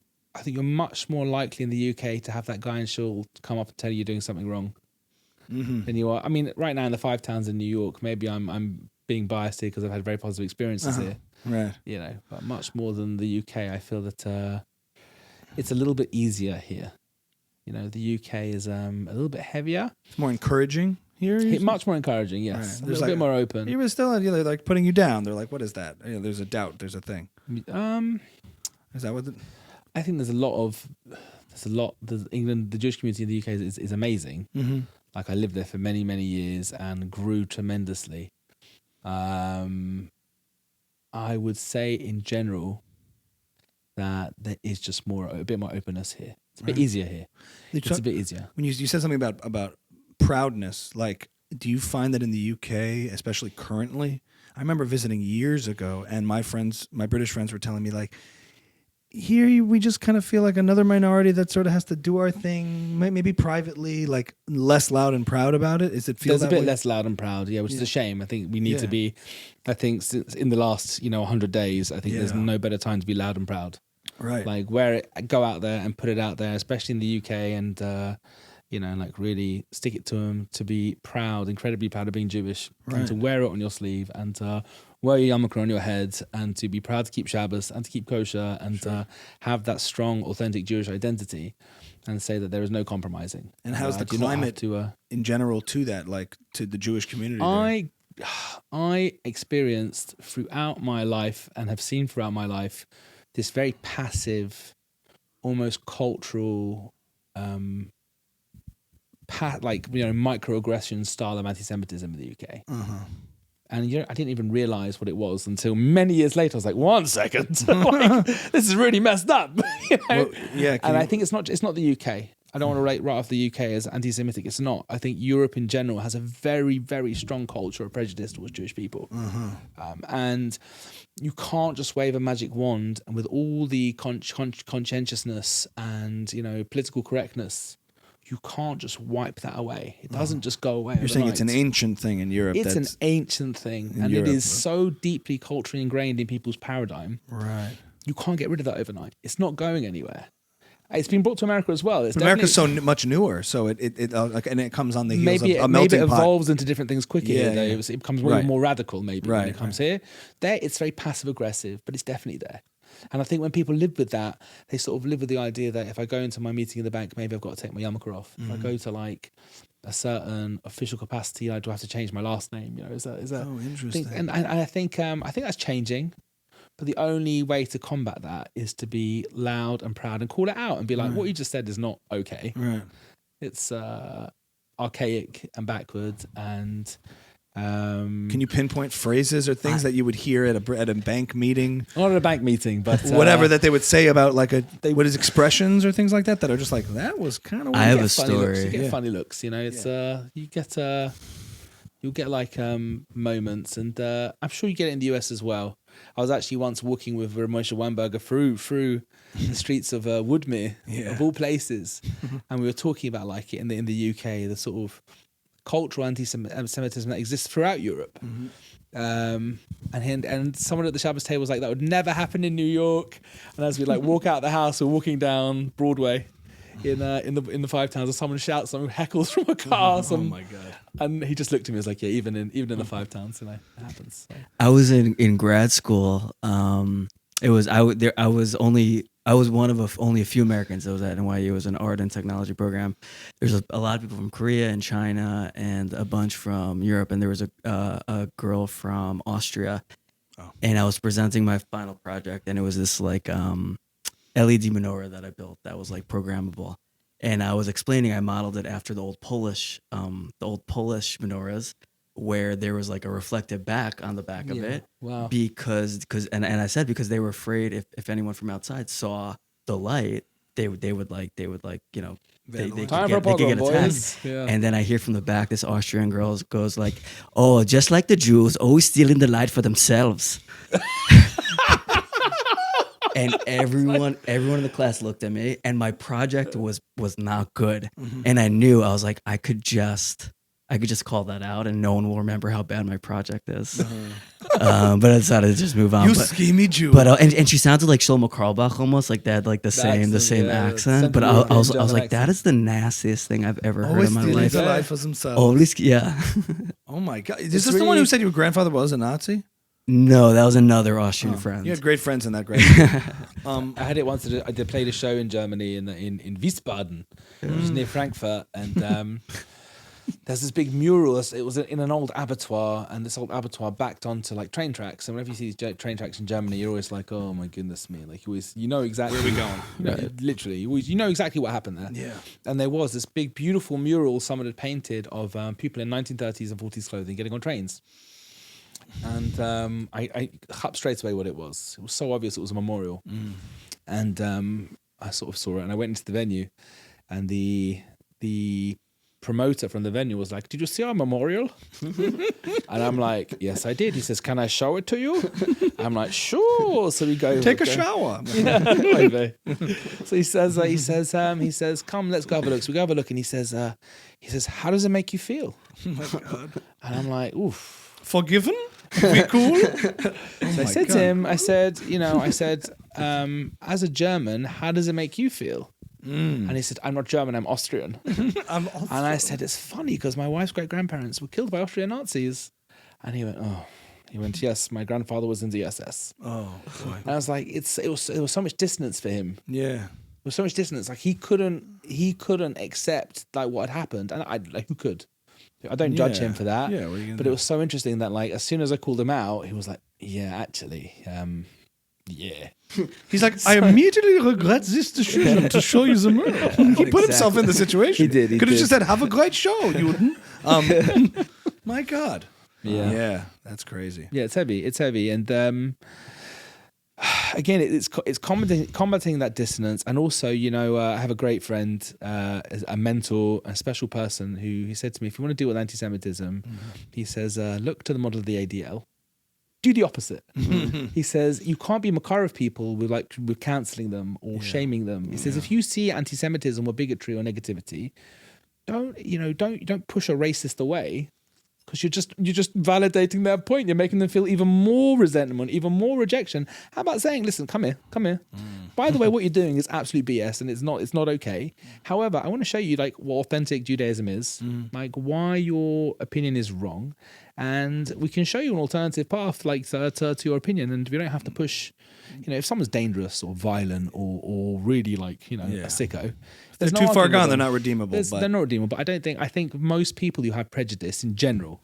think you're much more likely in the UK to have that guy in shul come up and tell you you're doing something wrong than you are. I mean, right now in the 5 towns in New York, maybe I'm being biased here because I've had very positive experiences here. Right. But much more than the UK, I feel that it's a little bit easier here. The UK is a little bit heavier. It's more encouraging here? Much more encouraging, yes. Right. A There's little bit more open. Even still, they're like putting you down. They're like, what is that? There's a doubt. There's a thing. Is that what I think there's a lot. England, the Jewish community in the UK is amazing. Mm-hmm. Like I lived there for many, many years and grew tremendously. I would say in general that there is just a bit more openness here. It's a bit easier here. It's a bit easier. When you said something about proudness, like, do you find that in the UK, especially currently? I remember visiting years ago, and my British friends were telling me, like, here we just kind of feel like another minority that sort of has to do our thing, maybe privately, like less loud and proud about it. Is it feel There's that a bit way? less loud and proud, which is a shame. I think we need to be. I think since in the last 100 days, I think there's no better time to be loud and proud. Right. Like go out there and put it out there, especially in the UK, and like really stick it to them, to be proud, incredibly proud of being Jewish, and to wear it on your sleeve, and wear your yarmulke on your head, and to be proud to keep Shabbos and to keep kosher, and have that strong, authentic Jewish identity, and say that there is no compromising. And how's the climate in general to that, like to the Jewish community? I experienced throughout my life and have seen throughout my life this very passive, almost cultural, microaggression style of anti-Semitism in the UK. And I didn't even realize what it was until many years later. I was like, 1 second, like, this is really messed up. Well, I think it's not the UK. I don't want to write off the UK as anti-Semitic. It's not. I think Europe in general has a very, very strong culture of prejudice towards Jewish people. And you can't just wave a magic wand and with all the conscientiousness and political correctness, you can't just wipe that away. It doesn't just go away. You're saying it's an ancient thing in Europe. It's an ancient thing, and Europe, it is so deeply culturally ingrained in people's paradigm. Right. You can't get rid of that overnight. It's not going anywhere. It's been brought to America as well. America's so much newer, so it comes on the heels of a melting maybe it pot. evolves into different things quicker. It becomes more radical when it comes here. There, it's very passive aggressive, but it's definitely there. And I think when people live with that, they sort of live with the idea that if I go into my meeting in the bank, maybe I've got to take my yarmulke off. If I go to like a certain official capacity, I do have to change my last name. Is that interesting? And I think that's changing. But the only way to combat that is to be loud and proud and call it out and be like, what you just said is not okay. Right. It's archaic and backwards. And can you pinpoint phrases or things that you would hear at a bank meeting? Not at a bank meeting, but whatever that they would say about like what is expressions or things like that are just like, that was kind of weird. I have a story. You get funny looks, you'll get like moments, and I'm sure you get it in the US as well. I was actually once walking with Ramosha Weinberger through the streets of Woodmere, of all places, and we were talking about like in the UK, the sort of cultural anti-Semitism that exists throughout Europe. And someone at the Shabbos table was like, that would never happen in New York. And as we like walk out the house, we're walking down Broadway in the Five Towns, and someone shouts something, heckles from a car. Oh my God. And he just looked at me and was like, yeah, even in the Five Towns, it happens. So. I was in grad school. I was one of only a few Americans that was at NYU. It was an art and technology program. There's a lot of people from Korea and China and a bunch from Europe, and there was a girl from Austria. Oh. And I was presenting my final project, and it was this like LED menorah that I built that was like programmable. And I was explaining, I modeled it after the old Polish menorahs, where there was like a reflective back on the back of it. Wow. Because I said because they were afraid if anyone from outside saw the light, they would get attacked. Yeah. And then I hear from the back, this Austrian girl goes like, "Oh, just like the Jews, always stealing the light for themselves." And everyone in the class looked at me, and my project was not good. And I knew, I was like, I could just call that out, and no one will remember how bad my project is. But I decided to just move on. You schemy Jew. But and she sounded like Shlomo Karlbach almost, like that, like the same accent. But I was like, that is the nastiest thing I've ever heard in my life. The life was himself. Oh my God! Is this the one who said your grandfather was a Nazi? No, that was another Austrian friend. You had great friends in that grade. I had it once. I did played a show in Germany in Wiesbaden, which is near Frankfurt, and there's this big mural. It was in an old abattoir, and this old abattoir backed onto like train tracks. And whenever you see these train tracks in Germany, you're always like, "Oh my goodness me!" Like you know exactly where we're going. Literally, you know exactly what happened there. Yeah. And there was this big, beautiful mural someone had painted of people in 1930s and 40s clothing getting on trains. And I hopped straight away what it was. It was so obvious it was a memorial. And I sort of saw it, and I went into the venue, and the promoter from the venue was like, "Did you see our memorial?" And I'm like, "Yes, I did." He says, "Can I show it to you?" I'm like, "Sure." So we go Take a shower. Maybe. So he says, "Come, let's go have a look." So we go have a look, and he says, "How does it make you feel?" Oh my God. And I'm like, "Oof." Forgiven? Be cool? So I said to him, I said, as a German, how does it make you feel? And he said, "I'm not German, I'm Austrian." I'm And I said, "It's funny because my wife's great-grandparents were killed by Austrian Nazis." And he went, "Oh." He went, "Yes, my grandfather was in the SS." Oh, boy. And I was like, it was so much dissonance for him. Yeah. There was so much dissonance. Like he couldn't accept like what had happened. And I like, who could? I don't judge him for that. Yeah, what are you gonna but do? it was so interesting that like as soon as I called him out, he was like, "Yeah, actually, yeah." He's like, "I immediately regret this decision to show you the mirror." He put himself in the situation. He did. Could have just said, "Have a great show, Juden." My God. Yeah. Yeah, that's crazy. Yeah, it's heavy, and again, it's combating that dissonance, and also, I have a great friend, a mentor, a special person who he said to me, if you want to deal with anti-Semitism, he says, look to the model of the ADL. Do the opposite. He says you can't be makar of people with cancelling them or shaming them. He says if you see anti-Semitism or bigotry or negativity, don't push a racist away. Because you're just validating their point. You're making them feel even more resentment, even more rejection. How about saying, "Listen, come here. By the way, what you're doing is absolute BS, and it's not okay. However, I want to show you like what authentic Judaism is, like why your opinion is wrong, and we can show you an alternative path, like to your opinion, and we don't have to push. If someone's dangerous or violent or really like a sicko." They're There's too no far argument gone. with They're them. not redeemable. They're not redeemable. But I think most people who have prejudice in general,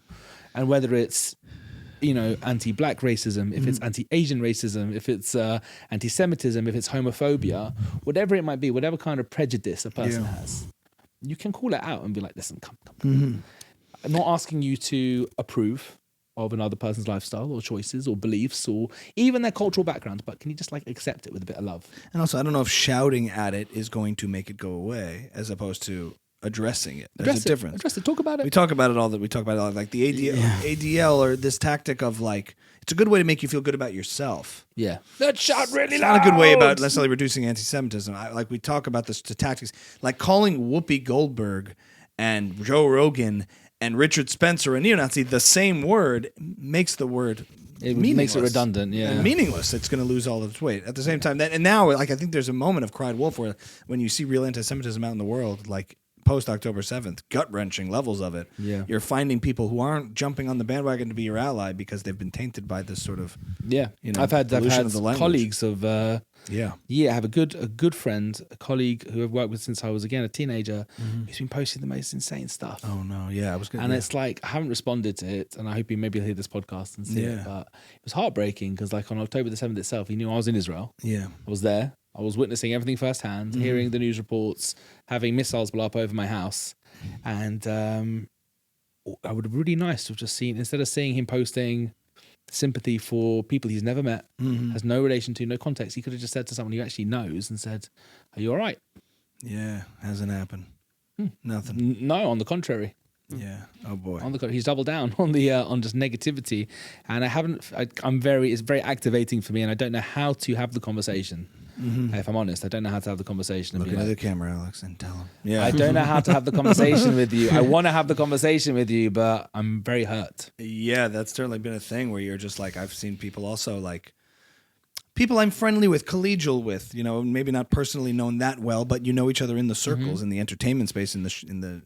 and whether it's anti-black racism, if it's anti-Asian racism, if it's anti-Semitism, if it's homophobia, whatever it might be, whatever kind of prejudice a person has, you can call it out and be like, "Listen, come. I'm not asking you to approve of another person's lifestyle or choices or beliefs or even their cultural background, but can you just like accept it with a bit of love?" And also, I don't know if shouting at it is going to make it go away, as opposed to addressing it. There's a difference. Address it. Talk about it. We talk about it all. Like the ADL or this tactic of like, it's a good way to make you feel good about yourself. Yeah. Let's shout really It's loud. not a good way about necessarily reducing anti-Semitism. We talk about this to tactics, like calling Whoopi Goldberg and Joe Rogan and Richard Spencer a neo-Nazi the same word makes the word makes it redundant, and meaningless. It's going to lose all of its weight. At the same time, and now, I think there's a moment of cried wolf where when you see real anti-Semitism out in the world, like post October 7th, gut-wrenching levels of it. Yeah. You're finding people who aren't jumping on the bandwagon to be your ally because they've been tainted by this sort of I've had pollution of the language. colleagues of I have a good friend, a colleague who I've worked with since I was again a teenager, who's been posting the most insane stuff. Oh no, yeah, I was gonna. And it's like I haven't responded to it, and I hope maybe he'll hear this podcast and see it. But it was heartbreaking because like on October the 7th itself, he knew I was in Israel. Yeah. I was there. I was witnessing everything firsthand, hearing the news reports, having missiles blow up over my house, and I would have really nice to have just seen, instead of seeing him posting sympathy for people he's never met, has no relation to, no context, he could have just said to someone he actually knows and said, "Are you all right?" Yeah, hasn't happened. Nothing. No, on the contrary. Yeah. Oh boy. He's doubled down on the on just negativity, and it's very activating for me, and I don't know how to have the conversation. If I'm honest, I don't know how to have the conversation. Look into the camera, Alex, and tell him. Yeah. I don't know how to have the conversation with you. I want to have the conversation with you, but I'm very hurt. Yeah, that's certainly been a thing where you're just like, I've seen people also like people I'm friendly with, collegial with, maybe not personally known that well, but you know each other in the circles, in the entertainment space, in the,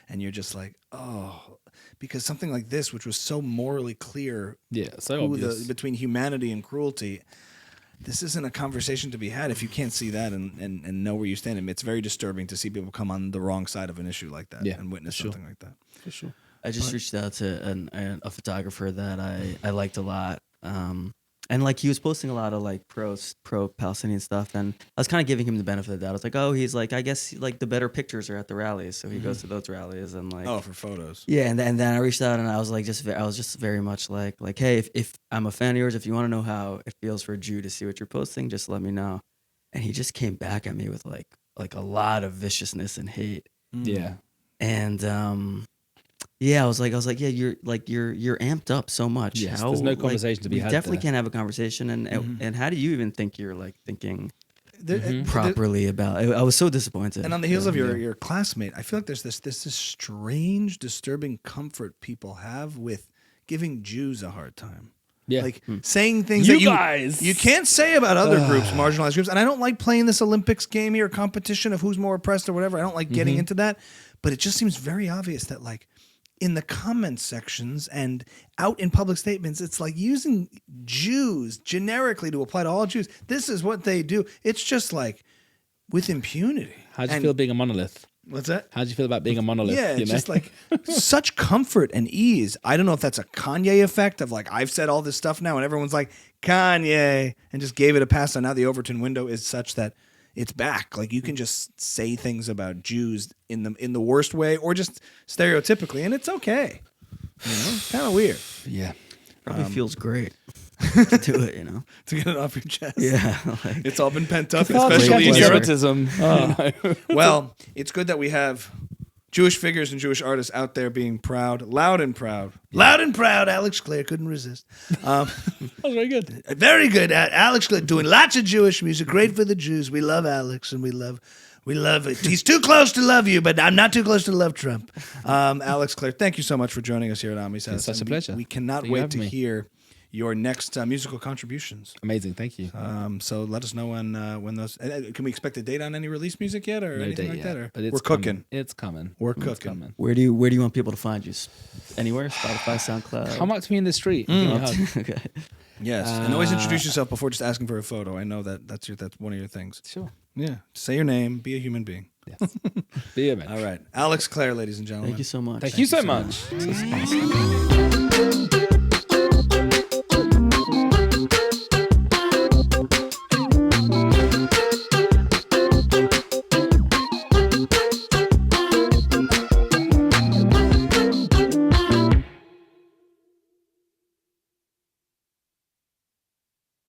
and you're just like, oh, because something like this, which was so morally clear, so obvious. Between humanity and cruelty. This isn't a conversation to be had if you can't see that and know where you stand. And it's very disturbing to see people come on the wrong side of an issue like that and witness something like that. For sure. I just reached out to a photographer that I liked a lot. And like he was posting a lot of like pro Palestinian stuff, and I was kind of giving him the benefit of the doubt. I was like, oh, he's like, I guess like the better pictures are at the rallies, so he goes to those rallies and like for photos. Yeah, and then I reached out and I was like, I was just very much like, hey, if I'm a fan of yours, if you want to know how it feels for a Jew to see what you're posting, just let me know. And he just came back at me with like a lot of viciousness and hate. Yeah. And yeah, I was like, yeah, you're amped up so much. Yes, there's no conversation to be we had definitely there. can't have a conversation. And how do you even think you're like thinking There- properly about? I was so disappointed. And on the heels of your classmate, I feel like there's this strange, disturbing comfort people have with giving Jews a hard time. Yeah. Like saying things You that guys! you can't say about other groups, marginalized groups. And I don't like playing this Olympics game here, competition of who's more oppressed or whatever. I don't like getting into that. But it just seems very obvious that like in the comment sections and out in public statements, it's like using Jews generically to apply to all Jews. This is what they do. It's just like with impunity. How do you feel being a monolith? What's that? How do you feel about being a monolith? Yeah, you it's know? just like such comfort and ease. I don't know if that's a Kanye effect of like I've said all this stuff now and everyone's like Kanye and just gave it a pass. So now the Overton window is such that it's back. Like you can just say things about Jews in the worst way or just stereotypically, and it's okay. You know, it's kind of weird yeah, probably feels great to do it. You know, to get it off your chest. yeah, like, It's all been pent up, Cathartic especially in Europe. antisemitism. Well, it's good that we have Jewish figures and Jewish artists out there being proud, loud and proud. Loud and proud. Alex Clare couldn't resist. That was very good. Very good. Alex Clare doing lots of Jewish music. Great for the Jews. We love Alex and we love it. He's too close to love you, but I'm not too close to love Trump. Alex Clare, thank you so much for joining us here at Ami's House. It's such a And pleasure. We cannot Thank you for wait having to me. hear your next musical contributions. Amazing. Thank you. So let us know when those. Can we expect a date on any release music yet, or No anything date like yet, that? Or but it's we're coming. cooking. It's coming. We're It's cooking. coming. where do you want people to find you? Anywhere? Spotify, SoundCloud. Come up to me in the street. Give me a hug. Okay. Yes, and always introduce yourself before just asking for a photo. I know that's one of your things. Sure. Yeah, say your name, be a human being. Yes. Be a man. All right, Alex Clare, ladies and gentlemen. Thank you so much. Thank you so much. This is awesome.